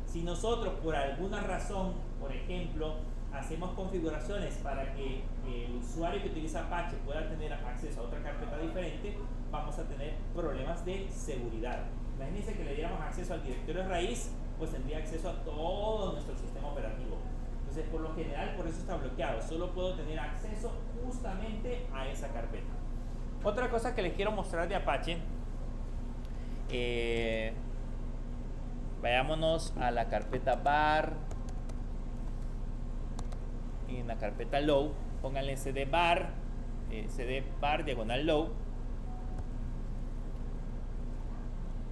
Si nosotros por alguna razón, por ejemplo, hacemos configuraciones para que el usuario que utiliza Apache pueda tener acceso a otra carpeta diferente, vamos a tener problemas de seguridad. Imagínense que le diéramos acceso al directorio raíz, pues tendría acceso a todo nuestro sistema operativo. Entonces, por lo general, por eso está bloqueado. Solo puedo tener acceso justamente a esa carpeta. Otra cosa que les quiero mostrar de Apache, vayámonos a la carpeta var. En la carpeta low, pónganle cd var diagonal low.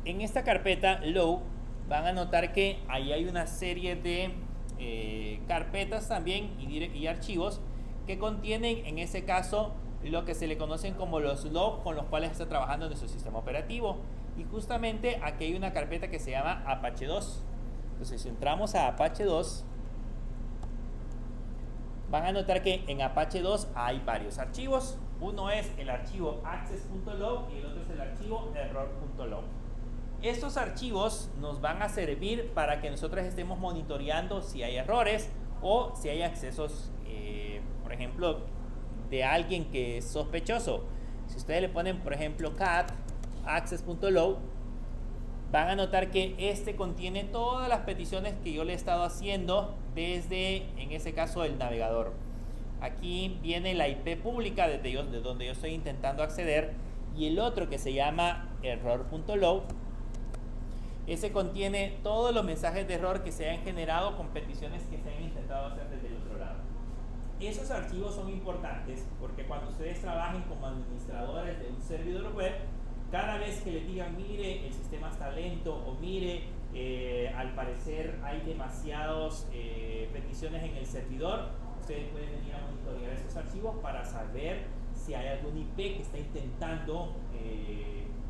En esta carpeta low van a notar que ahí hay una serie de carpetas también y archivos que contienen en ese caso lo que se le conocen como los logs con los cuales está trabajando nuestro sistema operativo. Y justamente aquí hay una carpeta que se llama Apache 2. Entonces si entramos a Apache 2, van a notar que en Apache 2 hay varios archivos. Uno es el archivo access.log y el otro es el archivo error.log. Estos archivos nos van a servir para que nosotros estemos monitoreando si hay errores o si hay accesos, por ejemplo, de alguien que es sospechoso. Si ustedes le ponen, por ejemplo, cat access.log, van a notar que este contiene todas las peticiones que yo le he estado haciendo desde, en ese caso, el navegador. Aquí viene la IP pública de donde yo estoy intentando acceder, y el otro que se llama error.log, ese contiene todos los mensajes de error que se han generado con peticiones que se han intentado hacer desde el otro lado. Esos archivos son importantes porque cuando ustedes trabajen como administradores de un servidor web, cada vez que les digan, mire, el sistema está lento, o mire, al parecer hay demasiadas peticiones en el servidor, ustedes pueden venir a monitorear esos archivos para saber si hay algún IP que está intentando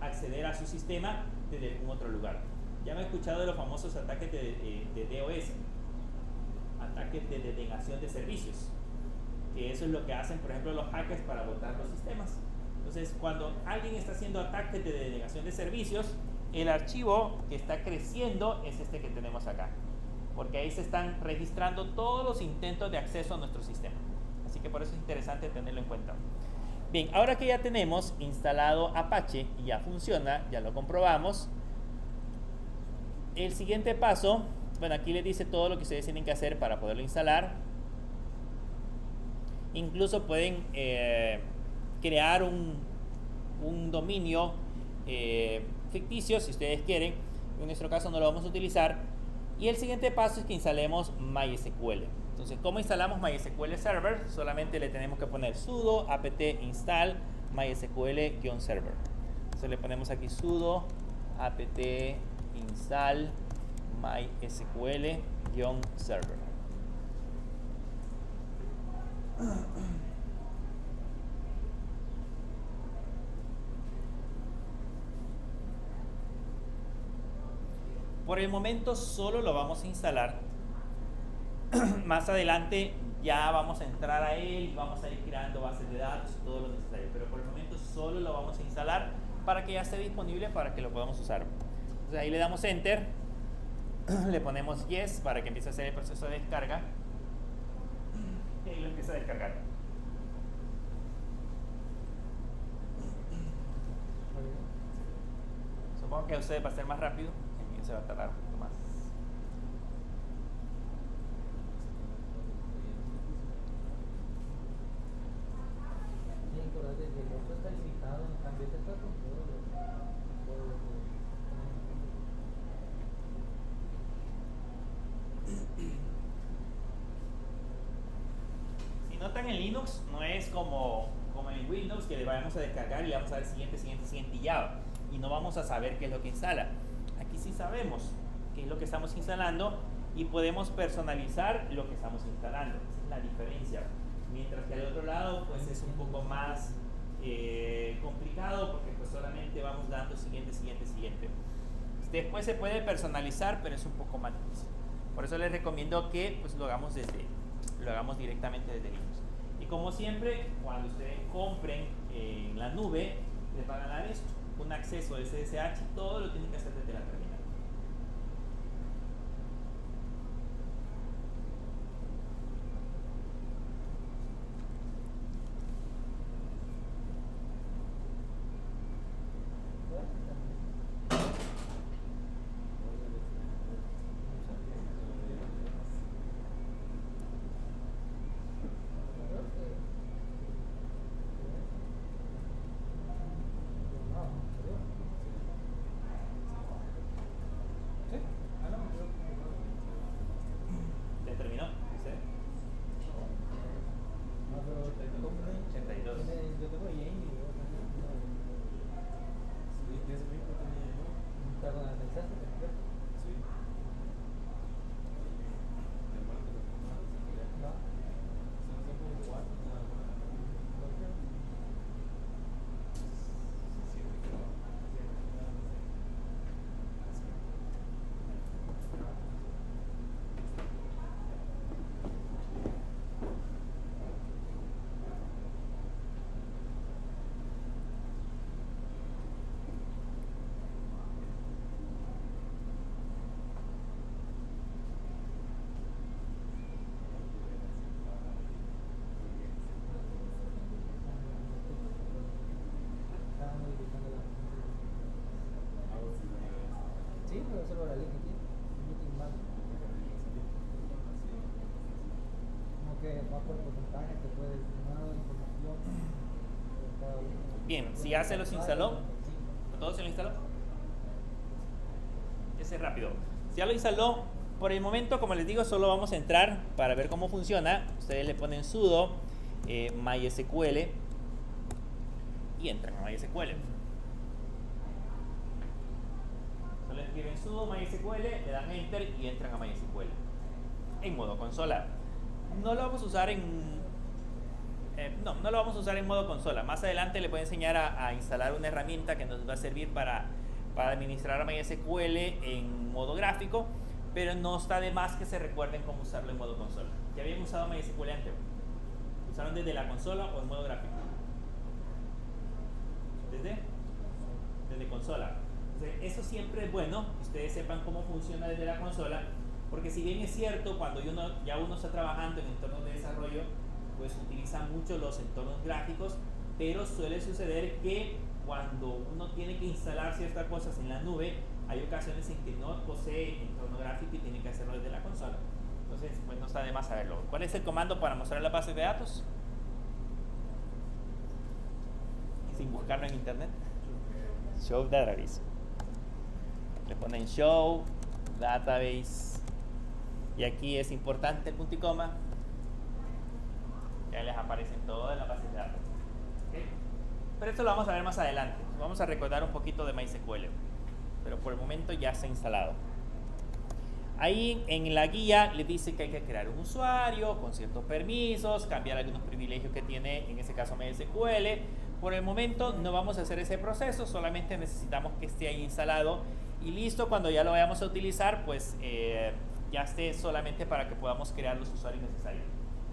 acceder a su sistema desde algún otro lugar. Ya me he escuchado de los famosos ataques de DOS, ataques de denegación de servicios, que eso es lo que hacen, por ejemplo, los hackers para botar los sistemas. Entonces, cuando alguien está haciendo ataques de denegación de servicios, el archivo que está creciendo es este que tenemos acá, porque ahí se están registrando todos los intentos de acceso a nuestro sistema. Así que por eso es interesante tenerlo en cuenta. Bien, ahora que ya tenemos instalado Apache y ya funciona, ya lo comprobamos, el siguiente paso, bueno, aquí les dice todo lo que ustedes tienen que hacer para poderlo instalar. Incluso pueden crear un dominio ficticio si ustedes quieren. En nuestro caso no lo vamos a utilizar. Y el siguiente paso es que instalemos MySQL. Entonces, ¿cómo instalamos MySQL Server? Solamente le tenemos que poner sudo apt install MySQL-server. Entonces le ponemos aquí sudo apt install MySQL-server. Por el momento solo lo vamos a instalar. Más adelante ya vamos a entrar a él y vamos a ir creando bases de datos y todo lo necesario. Pero por el momento solo lo vamos a instalar para que ya esté disponible para que lo podamos usar. Entonces ahí le damos Enter, le ponemos Yes para que empiece a hacer el proceso de descarga y ahí lo empieza a descargar. Supongo que a ustedes va a ser más rápido, a mí se va a tardar un poquito más. Sí, acordate que el otro está limitado, en cambio este está con todo lo que... Si notan, en Linux no es como en Windows, que le vamos a descargar y le vamos a dar siguiente y ya, y no vamos a saber qué es lo que instala. Aquí sí sabemos qué es lo que estamos instalando y podemos personalizar lo que estamos instalando. Esa es la diferencia. Mientras que al otro lado pues es un poco más complicado, porque pues solamente vamos dando siguiente. Después se puede personalizar, pero es un poco más difícil. Por eso les recomiendo que pues lo hagamos directamente desde Linux. Y como siempre, cuando ustedes compren en la nube, les van a dar esto, un acceso SSH, todo lo tienen que hacer desde la terminal. ¿Ya terminó? ¿Usted? 82. Yo tengo Jamie, perdón, ¿pensaste? Sí, pero solo la línea aquí, meeting más. Como que va por porcentaje, que puede sumar información de cada uno. Bien, si ya se los instaló, ¿todo se lo instaló? Ese es rápido. Si ya lo instaló, por el momento, como les digo, solo vamos a entrar para ver cómo funciona. Ustedes le ponen sudo mysql y entran a mysql. Solo escriben sudo mysql, le dan enter y entran a mysql en modo consola. No lo vamos a usar no lo vamos a usar en modo consola. Más adelante le voy a enseñar a instalar una herramienta que nos va a servir para administrar MySQL en modo gráfico, pero no está de más que se recuerden cómo usarlo en modo consola. ¿Ya habían usado MySQL antes? ¿Usaron desde la consola o en modo gráfico? Desde consola. Entonces, eso siempre es bueno que ustedes sepan cómo funciona desde la consola, porque si bien es cierto, cuando ya uno está trabajando en entornos de desarrollo, pues utiliza mucho los entornos gráficos, pero suele suceder que cuando uno tiene que instalar ciertas cosas en la nube, hay ocasiones en que no posee entorno gráfico y tiene que hacerlo desde la consola. Entonces, pues no está de más saberlo. ¿Cuál es el comando para mostrar la base de datos? Sin buscarlo en internet. Show database. Le ponen show database y aquí es importante el punto y coma. Ya les aparecen todas las bases de datos. ¿Okay? Pero esto lo vamos a ver más adelante. Vamos a recordar un poquito de MySQL, pero por el momento ya está instalado. Ahí en la guía le dice que hay que crear un usuario con ciertos permisos, cambiar algunos privilegios que tiene, en este caso MySQL. Por el momento no vamos a hacer ese proceso, solamente necesitamos que esté ahí instalado y listo. Cuando ya lo vayamos a utilizar, pues ya esté solamente para que podamos crear los usuarios necesarios.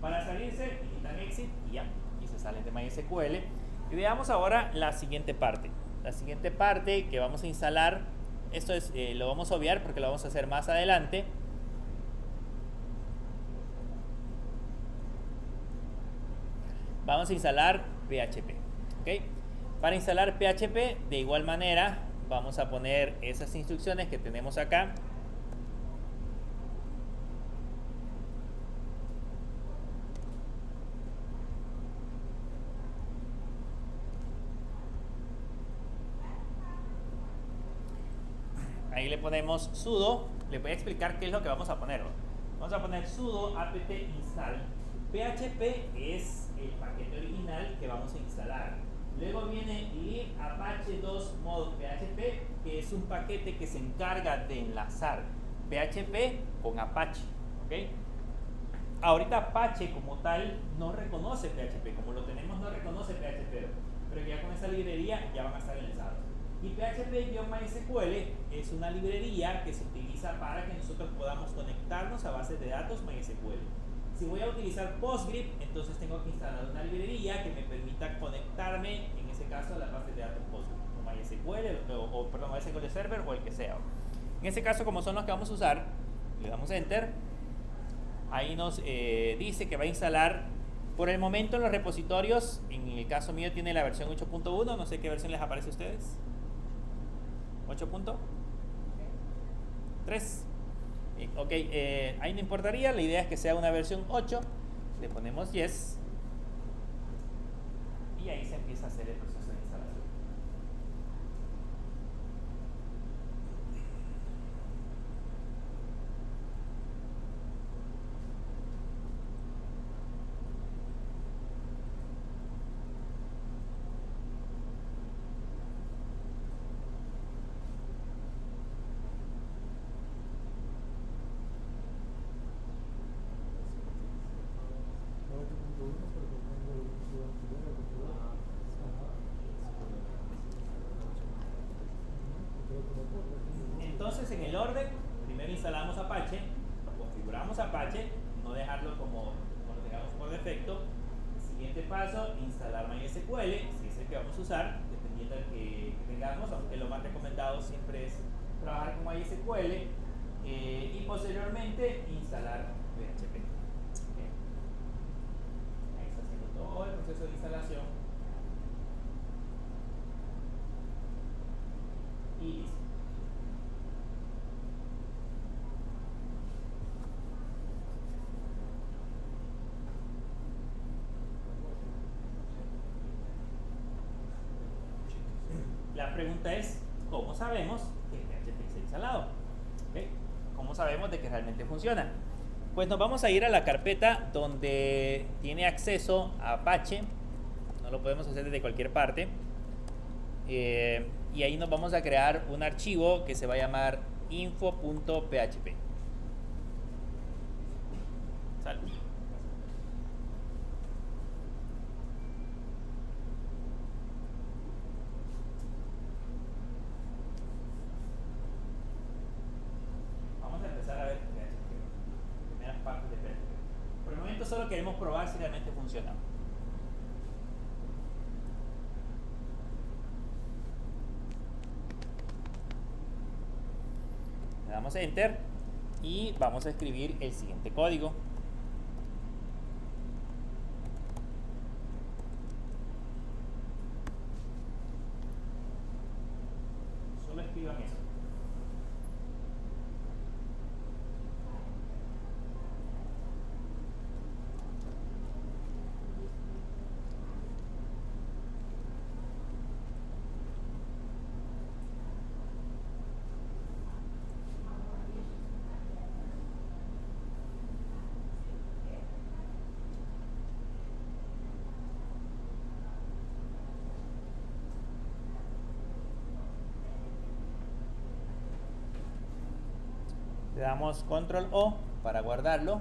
Para salirse, digitan exit y ya, y se salen de MySQL. Y veamos ahora la siguiente parte. La siguiente parte que vamos a instalar, esto es, lo vamos a obviar porque lo vamos a hacer más adelante. Vamos a instalar PHP. ¿Okay? Para instalar PHP, de igual manera, vamos a poner esas instrucciones que tenemos acá. Ahí le ponemos sudo. Le voy a explicar qué es lo que vamos a poner. Vamos a poner sudo apt install. PHP es el paquete original que vamos a instalar. Luego viene lib apache 2 mod PHP, que es un paquete que se encarga de enlazar PHP con Apache. ¿Okay? Ahorita Apache como tal no reconoce PHP. Como lo tenemos, no reconoce PHP. Pero ya con esa librería ya van a estar enlazados. Y PHP-MySQL es una librería que se utiliza para que nosotros podamos conectarnos a bases de datos MySQL. Si voy a utilizar PostGRIP, entonces tengo que instalar una librería que me permita conectarme, en ese caso, a las bases de datos PostGRIP, o MySQL, perdón, MySQL Server o el que sea. En ese caso, como son los que vamos a usar, le damos Enter. Ahí nos dice que va a instalar. Por el momento en los repositorios, en el caso mío tiene la versión 8.1, no sé qué versión les aparece a ustedes. 8.3. Ok, ahí no importaría, la idea es que sea una versión 8. Le ponemos yes. Y ahí se empieza a hacer el proceso de instalación. Entonces, en el orden, primero instalamos Apache, configuramos Apache, no dejarlo como lo tengamos por defecto. El siguiente paso, instalar MySQL, si es el que vamos a usar, dependiendo del que tengamos, aunque lo más recomendado siempre es trabajar con MySQL, y posteriormente instalar PHP. ¿Okay? Ahí está haciendo todo el proceso de instalación. Y listo. La pregunta es, ¿cómo sabemos que PHP está instalado? ¿Okay? ¿Cómo sabemos de que realmente funciona? Pues nos vamos a ir a la carpeta donde tiene acceso a Apache. No lo podemos hacer desde cualquier parte. Y ahí nos vamos a crear un archivo que se va a llamar info.php. ¿Sale? Vamos a empezar a ver PHP. Primeras partes de PHP. Por el momento solo queremos probar si realmente funciona. Le damos Enter y vamos a escribir el siguiente código. Solo escriban eso. Le damos control O para guardarlo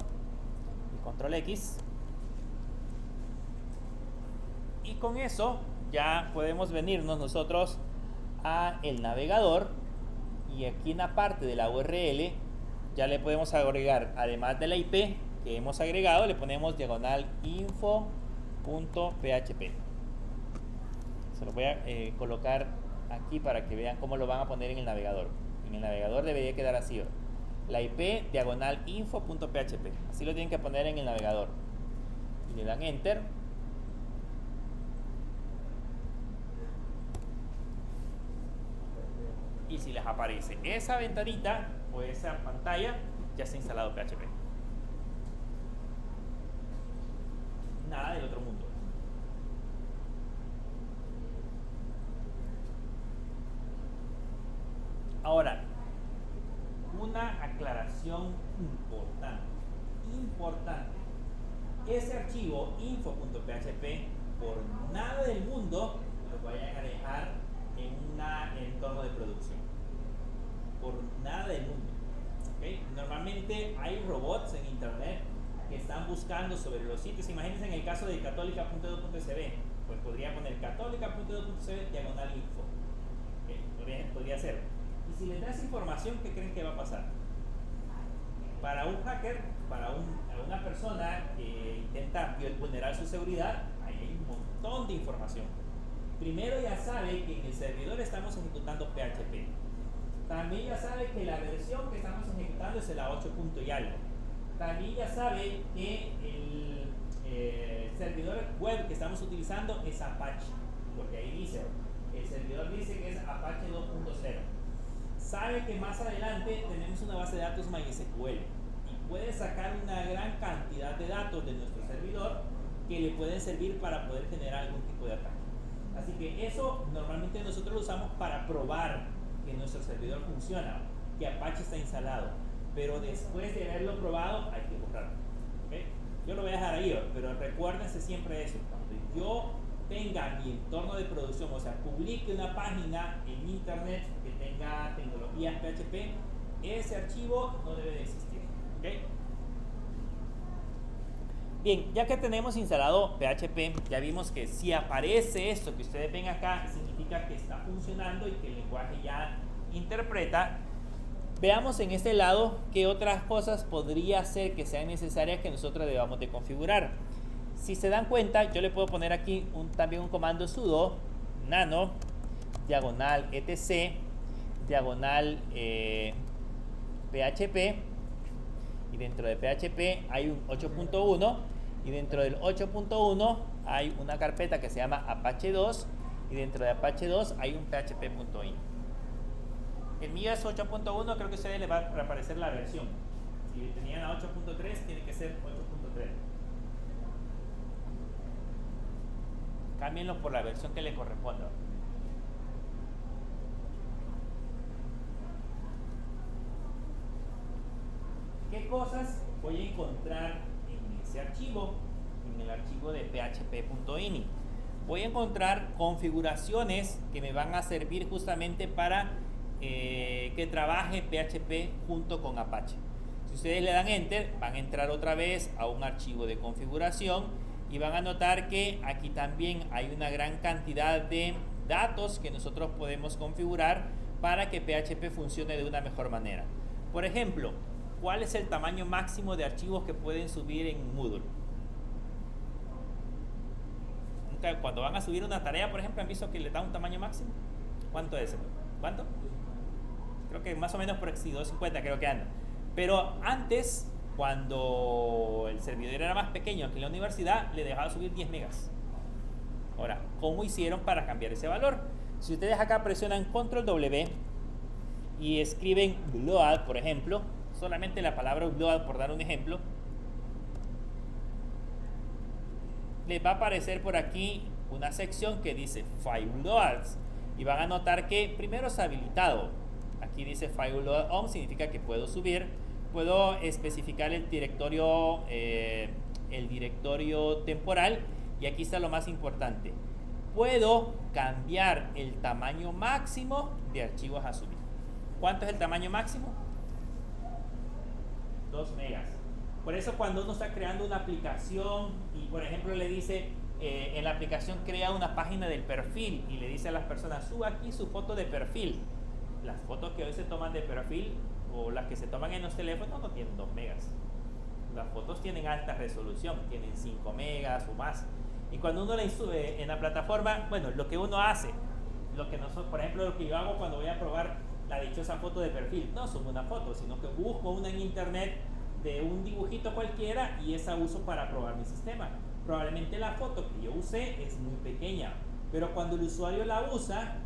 y control X. Y con eso ya podemos venirnos nosotros a el navegador, y aquí en la parte de la URL ya le podemos agregar, además de la IP que hemos agregado, le ponemos diagonal info.php. Se lo voy a colocar aquí para que vean cómo lo van a poner en el navegador. En el navegador debería quedar así: la IP diagonal info.php. Así lo tienen que poner en el navegador. Y le dan enter. Y si les aparece esa ventanita o esa pantalla, ya está instalado PHP. Nada del otro mundo. Ahora, una aclaración importante. Ese archivo info.php por nada del mundo lo vayan a dejar en un entorno de producción. Por nada del mundo. ¿Okay? Normalmente hay robots en internet que están buscando sobre los sitios. Imagínense en el caso de católica.edu.cb, pues podría poner católica.edu.cb diagonal info. ¿Okay? Podría ser. Y si les das información, ¿qué creen que va a pasar? Para un hacker, para una persona que intenta vulnerar su seguridad, ahí hay un montón de información. Primero ya sabe que en el servidor estamos ejecutando PHP. También ya sabe que la versión que estamos ejecutando es la 8. y algo. También ya sabe que el servidor web que estamos utilizando es Apache, porque ahí dice, el servidor dice que es Apache 2.0. Sabe que más adelante tenemos una base de datos MySQL y puede sacar una gran cantidad de datos de nuestro servidor que le pueden servir para poder generar algún tipo de ataque. Así que eso normalmente nosotros lo usamos para probar que nuestro servidor funciona, que Apache está instalado, pero después de haberlo probado hay que borrarlo. ¿Okay? Yo lo voy a dejar ahí, pero recuérdense siempre eso: cuando yo tenga mi entorno de producción, o sea, publique una página en internet que tenga tecnologías PHP, ese archivo no debe de existir. ¿Okay? Bien, ya que tenemos instalado PHP, ya vimos que si aparece esto que ustedes ven acá, significa que está funcionando y que el lenguaje ya interpreta. Veamos en este lado qué otras cosas podría ser que sean necesarias que nosotros debamos de configurar. Si se dan cuenta, yo le puedo poner aquí también un comando sudo nano diagonal etc diagonal php, y dentro de PHP hay un 8.1, y dentro del 8.1 hay una carpeta que se llama Apache 2, y dentro de Apache 2 hay un php.in. El mío es 8.1, creo que a ustedes les va a aparecer la versión. Si tenían a 8.3, tiene que ser 8.3. Cámbienlo por la versión que le corresponda. ¿Qué cosas voy a encontrar en ese archivo? En el archivo de php.ini. Voy a encontrar configuraciones que me van a servir justamente para que trabaje PHP junto con Apache. Si ustedes le dan enter, van a entrar otra vez a un archivo de configuración y van a notar que aquí también hay una gran cantidad de datos que nosotros podemos configurar para que PHP funcione de una mejor manera. Por ejemplo, ¿cuál es el tamaño máximo de archivos que pueden subir en Moodle? Cuando van a subir una tarea, por ejemplo, ¿han visto que le da un tamaño máximo? ¿Cuánto es? ¿Cuánto? Creo que más o menos por 250 creo que anda. Pero antes, cuando el servidor era más pequeño que en la universidad, le dejaba subir 10 megas. Ahora, ¿cómo hicieron para cambiar ese valor? Si ustedes acá presionan control W y escriben upload, por ejemplo, solamente la palabra upload por dar un ejemplo, les va a aparecer por aquí una sección que dice File Loads, y van a notar que primero es habilitado. Aquí dice File Load On, significa que puedo subir, puedo especificar el directorio temporal, y aquí está lo más importante: puedo cambiar el tamaño máximo de archivos a subir. ¿Cuánto es el tamaño máximo? 2 megas. Por eso cuando uno está creando una aplicación y por ejemplo le dice, en la aplicación crea una página del perfil y le dice a las personas, suba aquí su foto de perfil. Las fotos que hoy se toman de perfil o las que se toman en los teléfonos no tienen 2 megas. Las fotos tienen alta resolución, tienen 5 megas o más. Y cuando uno la sube en la plataforma, bueno, lo que uno hace, lo que nosotros, por ejemplo, lo que yo hago cuando voy a probar la dichosa foto de perfil, no subo una foto, sino que busco una en internet de un dibujito cualquiera y esa uso para probar mi sistema. Probablemente la foto que yo usé es muy pequeña, pero cuando el usuario la usa,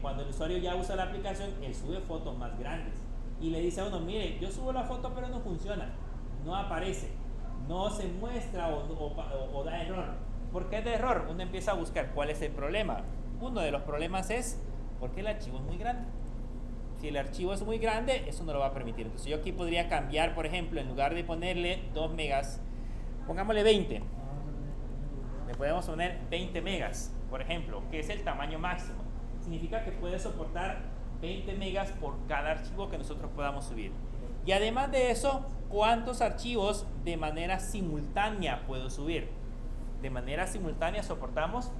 cuando el usuario ya usa la aplicación, él sube fotos más grandes y le dice a uno, mire, yo subo la foto pero no funciona, no aparece, no se muestra o da error. ¿Por qué da error? Uno empieza a buscar cuál es el problema. Uno de los problemas es porque el archivo es muy grande. Si el archivo es muy grande, eso no lo va a permitir. Entonces yo aquí podría cambiar, por ejemplo, en lugar de ponerle 2 megas, pongámosle 20. Le podemos poner 20 megas, por ejemplo, que es el tamaño máximo. Significa que puede soportar 20 megas por cada archivo que nosotros podamos subir. Y además de eso, ¿cuántos archivos de manera simultánea puedo subir? De manera simultánea soportamos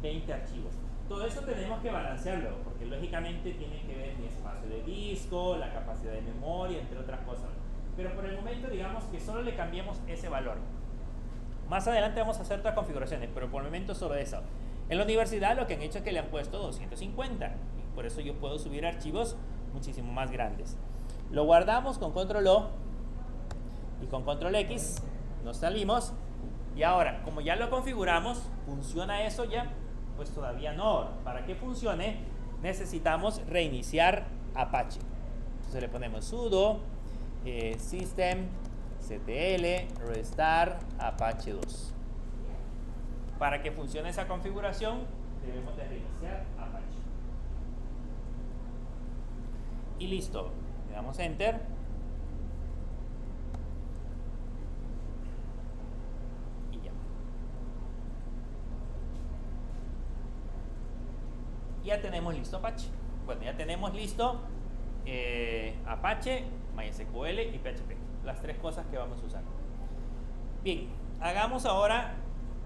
20 archivos. Todo eso tenemos que balancearlo, porque lógicamente tiene que ver mi espacio de disco, la capacidad de memoria, entre otras cosas. Pero por el momento digamos que solo le cambiemos ese valor. Más adelante vamos a hacer otras configuraciones, pero por el momento solo eso. En la universidad lo que han hecho es que le han puesto 250, y por eso yo puedo subir archivos muchísimo más grandes. Lo guardamos con control O y con control X, nos salimos, y ahora, como ya lo configuramos, ¿funciona eso ya? Pues todavía no. Para que funcione, necesitamos reiniciar Apache. Entonces le ponemos sudo system ctl restart apache 2. Para que funcione esa configuración, debemos de reiniciar Apache. Y listo. Le damos enter. Y ya. Ya tenemos listo Apache. Bueno, ya tenemos listo Apache, MySQL y PHP. Las 3 cosas que vamos a usar. Bien, hagamos ahora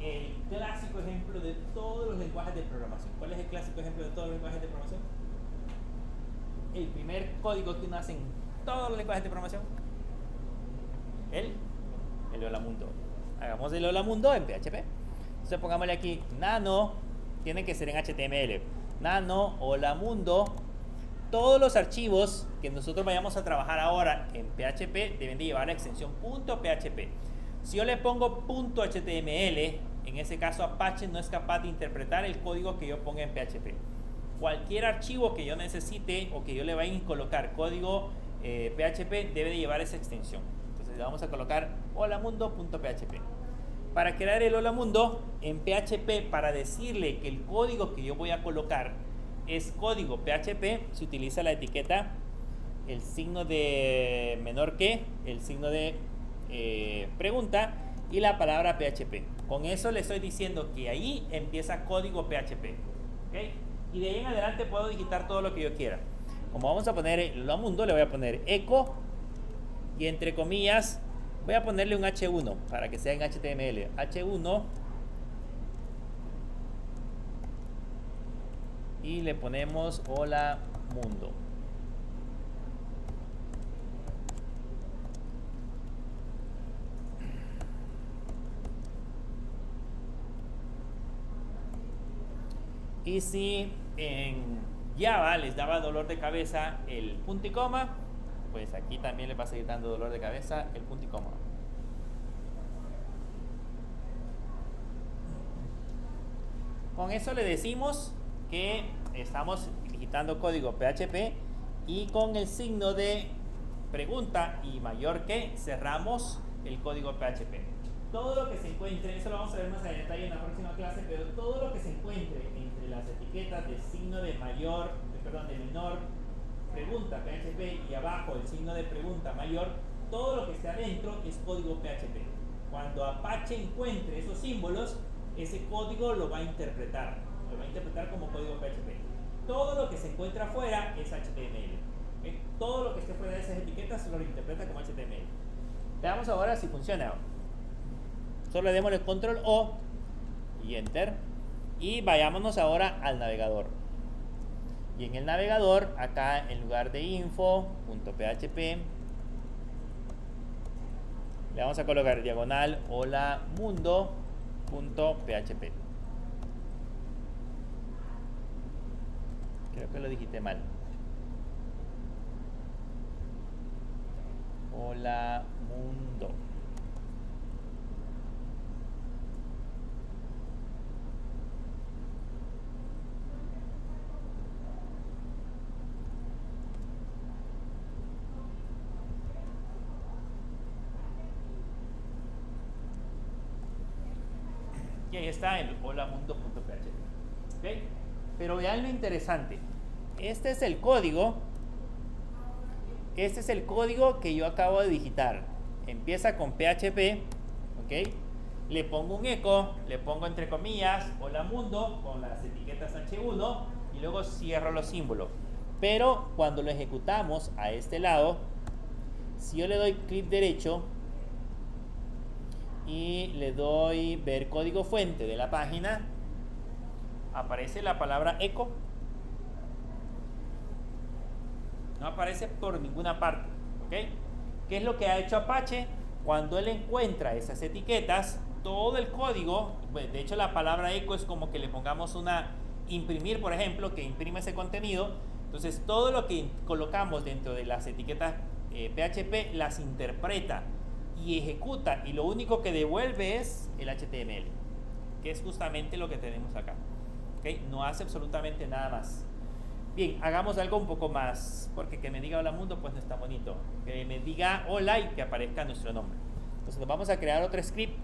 el clásico ejemplo de todos los lenguajes de programación. ¿Cuál es el clásico ejemplo de todos los lenguajes de programación? El primer código que uno hace en todos los lenguajes de programación. El Hola Mundo. Hagamos el Hola Mundo en PHP. Entonces pongámosle aquí nano, tiene que ser en HTML. Nano, Hola Mundo. Todos los archivos que nosotros vayamos a trabajar ahora en PHP deben de llevar la extensión .php. Si yo le pongo .html, en ese caso Apache no es capaz de interpretar el código que yo ponga en PHP. Cualquier archivo que yo necesite o que yo le vaya a colocar código PHP debe de llevar esa extensión. Entonces le vamos a colocar holamundo.php. Para crear el Hola Mundo en PHP, para decirle que el código que yo voy a colocar es código PHP, se utiliza la etiqueta, el signo de menor que, el signo de pregunta y la palabra PHP. Con eso le estoy diciendo que ahí empieza código PHP. ¿Okay? Y de ahí en adelante puedo digitar todo lo que yo quiera. Como vamos a poner el Hola Mundo, le voy a poner eco y entre comillas voy a ponerle un H1 para que sea en HTML. H1 y le ponemos Hola Mundo. Y si en Java les daba dolor de cabeza el punto y coma, pues aquí también le va a seguir dando dolor de cabeza el punto y coma. Con eso le decimos que estamos digitando código PHP y con el signo de pregunta y mayor que cerramos el código PHP. Todo lo que se encuentre, eso lo vamos a ver más a detalle en la próxima clase, pero todo lo que se encuentre entre las etiquetas de signo de mayor, de menor, pregunta PHP y abajo el signo de pregunta mayor, todo lo que esté adentro es código PHP. Cuando Apache encuentre esos símbolos, ese código lo va a interpretar como código PHP. Todo lo que se encuentra afuera es HTML. ¿Okay? todo lo que esté fuera de esas etiquetas lo interpreta como HTML. Veamos ahora si funciona. Solo le demos el control O y enter y vayámonos ahora al navegador. Y en el navegador, acá en lugar de info.php, le vamos a colocar diagonal hola mundo.php. Creo que lo digité mal. Hola mundo. Y ahí está el holamundo.php. ¿Okay? Pero vean lo interesante. Este es el código. Este es el código que yo acabo de digitar. Empieza con PHP. ¿Ok? Le pongo un eco. Le pongo entre comillas hola mundo con las etiquetas H1 y luego cierro los símbolos. Pero cuando lo ejecutamos a este lado, si yo le doy clic derecho y le doy ver código fuente de la página, aparece la palabra eco. No aparece por ninguna parte. ¿Ok? ¿Qué es lo que ha hecho Apache? Cuando él encuentra esas etiquetas, todo el código, de hecho la palabra eco es como que le pongamos una imprimir, por ejemplo, que imprime ese contenido. Entonces todo lo que colocamos dentro de las etiquetas PHP las interpreta y ejecuta, y lo único que devuelve es el HTML, que es justamente lo que tenemos acá. ¿Okay? No hace absolutamente nada más. Bien, hagamos algo un poco más, porque que me diga hola mundo pues no está bonito. Que me diga hola y que aparezca nuestro nombre. Entonces nos vamos a crear otro script.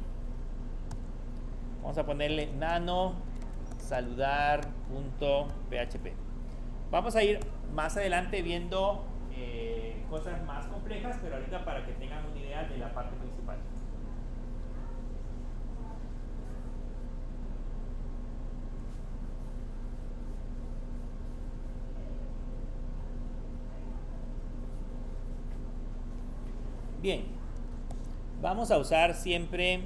Vamos a ponerle nano saludar.php. Vamos a ir más adelante viendo cosas más complejas, pero ahorita para que tengan una idea de la parte principal. Bien, vamos a usar siempre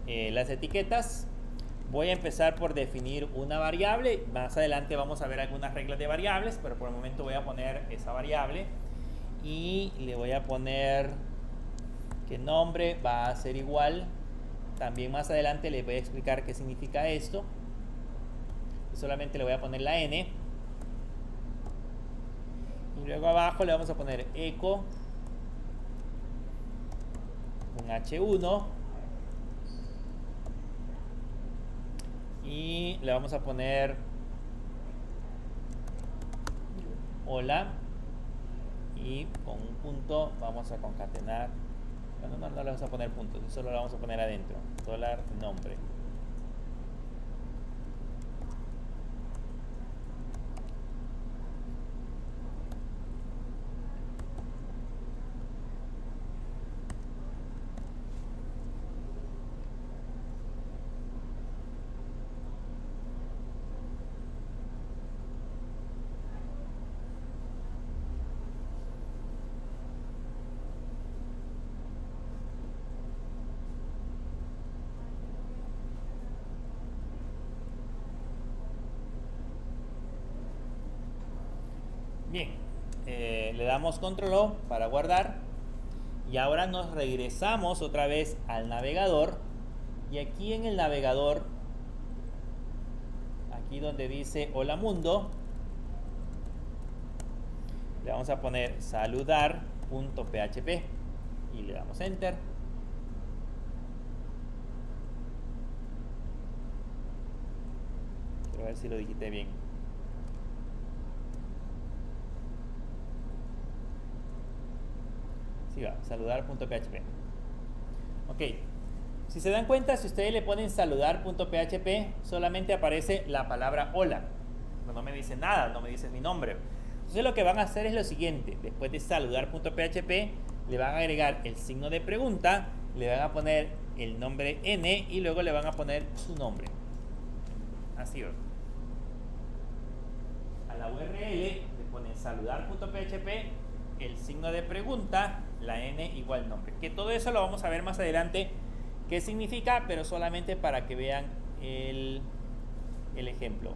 las etiquetas. Voy a empezar por definir una variable. Más adelante vamos a ver algunas reglas de variables, pero por el momento voy a poner esa variable y le voy a poner que nombre va a ser igual. También más adelante les voy a explicar qué significa esto. Solamente le voy a poner la n y luego abajo le vamos a poner eco un H1 y le vamos a poner hola y con un punto vamos a concatenar. Bueno, no le vamos a poner puntos, solo lo vamos a poner adentro, dólar nombre. Bien, le damos control O para guardar y ahora nos regresamos otra vez al navegador y aquí en el navegador, aquí donde dice hola mundo, le vamos a poner saludar.php y le damos enter. Quiero ver si lo digité bien. Saludar.php. Ok, si se dan cuenta, si ustedes le ponen saludar.php, solamente aparece la palabra hola, pero no me dice nada, no me dice mi nombre. Entonces lo que van a hacer es lo siguiente: después de saludar.php le van a agregar el signo de pregunta, le van a poner el nombre n y luego le van a poner su nombre. Así va. A la URL le ponen saludar.php, el signo de pregunta, la n igual nombre. Que todo eso lo vamos a ver más adelante qué significa, pero solamente para que vean el ejemplo.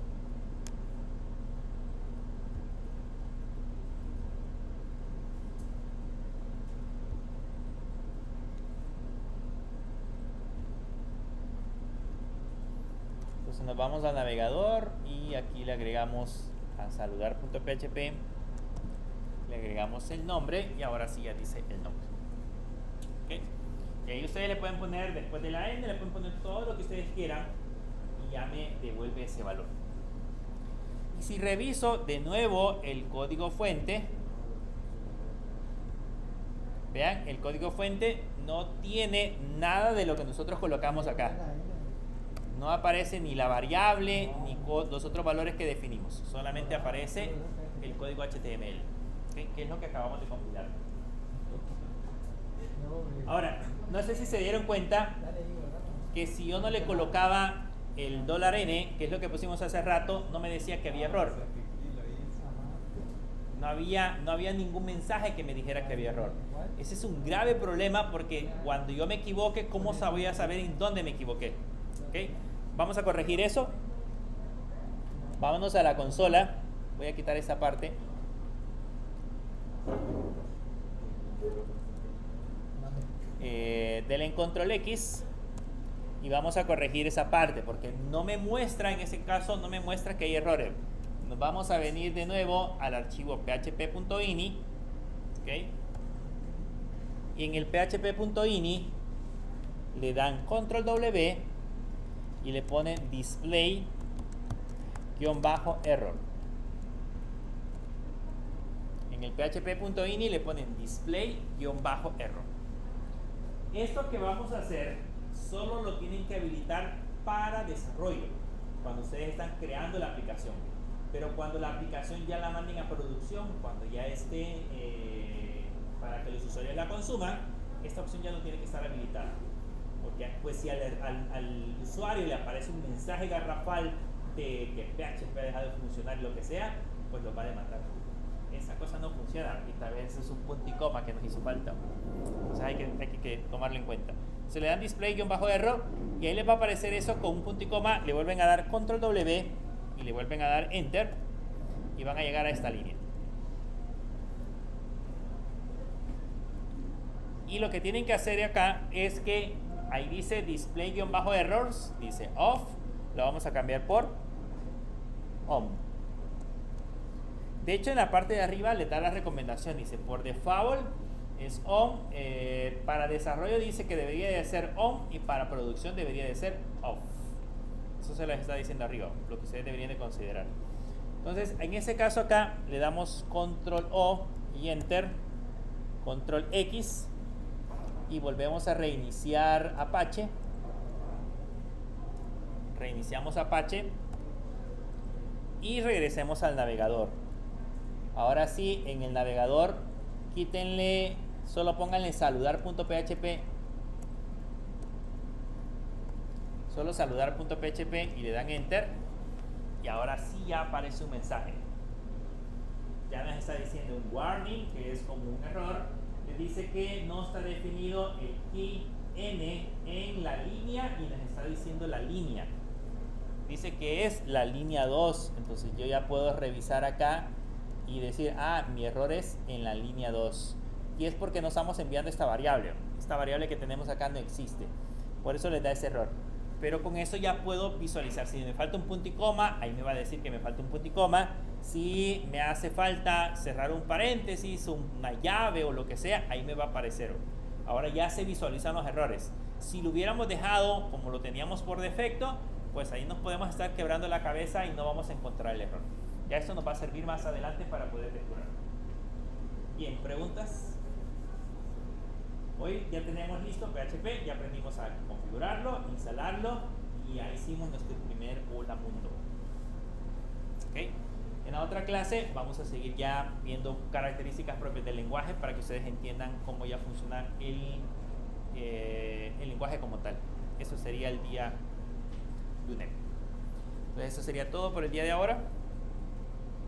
Entonces nos vamos al navegador y aquí le agregamos a saludar.php, le agregamos el nombre y ahora sí ya dice el nombre. ¿Okay? Y ahí ustedes le pueden poner, después de la n, le pueden poner todo lo que ustedes quieran y ya me devuelve ese valor. Y si reviso de nuevo el código fuente, vean, el código fuente no tiene nada de lo que nosotros colocamos acá. No aparece ni la variable ni los otros valores que definimos. Solamente aparece el código HTML, ¿okay? Que es lo que acabamos de compilar. Ahora, no sé si se dieron cuenta que si yo no le colocaba el $n, que es lo que pusimos hace rato, no me decía que había error. No había ningún mensaje que me dijera que había error. Ese es un grave problema porque cuando yo me equivoque, ¿cómo voy a saber en dónde me equivoqué? ¿Okay? Vamos a corregir eso. Vámonos a la consola. Voy a quitar esa parte. Denle en control X y vamos a corregir esa parte porque no me muestra, en ese caso no me muestra que hay errores. Nos vamos a venir de nuevo al archivo php.ini, ¿okay? Y en el php.ini le dan control W y le ponen display-error. En el php.ini le ponen display-error. Esto que vamos a hacer solo lo tienen que habilitar para desarrollo, cuando ustedes están creando la aplicación. Pero cuando la aplicación ya la manden a producción, cuando ya esté para que los usuarios la consuman, esta opción ya no tiene que estar habilitada. Porque pues si al usuario le aparece un mensaje garrafal de que PHP ha dejado de funcionar y lo que sea, pues lo va a demandar. Esa cosa no funciona y tal vez es un punto y coma que nos hizo falta. Entonces hay que tomarlo en cuenta. Se le dan display-error y ahí les va a aparecer eso con un punto y coma. Le vuelven a dar control W y le vuelven a dar enter y van a llegar a esta línea. Y lo que tienen que hacer acá es que ahí dice display-errors, dice off, lo vamos a cambiar por on. De hecho, en la parte de arriba le da la recomendación, dice por default es on, para desarrollo dice que debería de ser on y para producción debería de ser off. Eso se les está diciendo arriba, lo que ustedes deberían de considerar. Entonces, en ese caso acá le damos control O y enter, control X y volvemos a reiniciar Apache. Reiniciamos Apache y regresemos al navegador. Ahora sí, en el navegador quítenle, solo pónganle saludar.php, solo saludar.php y le dan enter y ahora sí ya aparece un mensaje. Ya nos está diciendo un warning, que es como un error. Le dice que no está definido el key n en la línea y nos está diciendo la línea. Dice que es la línea 2, entonces yo ya puedo revisar acá y decir, mi error es en la línea 2 y es porque no estamos enviando esta variable que tenemos acá no existe, por eso les da ese error. Pero con eso ya puedo visualizar, si me falta un punto y coma, ahí me va a decir que me falta un punto y coma. Si me hace falta cerrar un paréntesis, una llave o lo que sea, ahí me va a aparecer. Ahora ya se visualizan los errores. Si lo hubiéramos dejado como lo teníamos por defecto, pues ahí nos podemos estar quebrando la cabeza y no vamos a encontrar el error. Ya esto nos va a servir más adelante para poder depurar. Bien, ¿preguntas? Hoy ya tenemos listo PHP, ya aprendimos a configurarlo, instalarlo y ahí hicimos nuestro primer hola mundo. ¿Okay? En la otra clase vamos a seguir ya viendo características propias del lenguaje para que ustedes entiendan cómo ya funciona el lenguaje como tal. Eso sería el día lunes. Entonces eso sería todo por el día de ahora.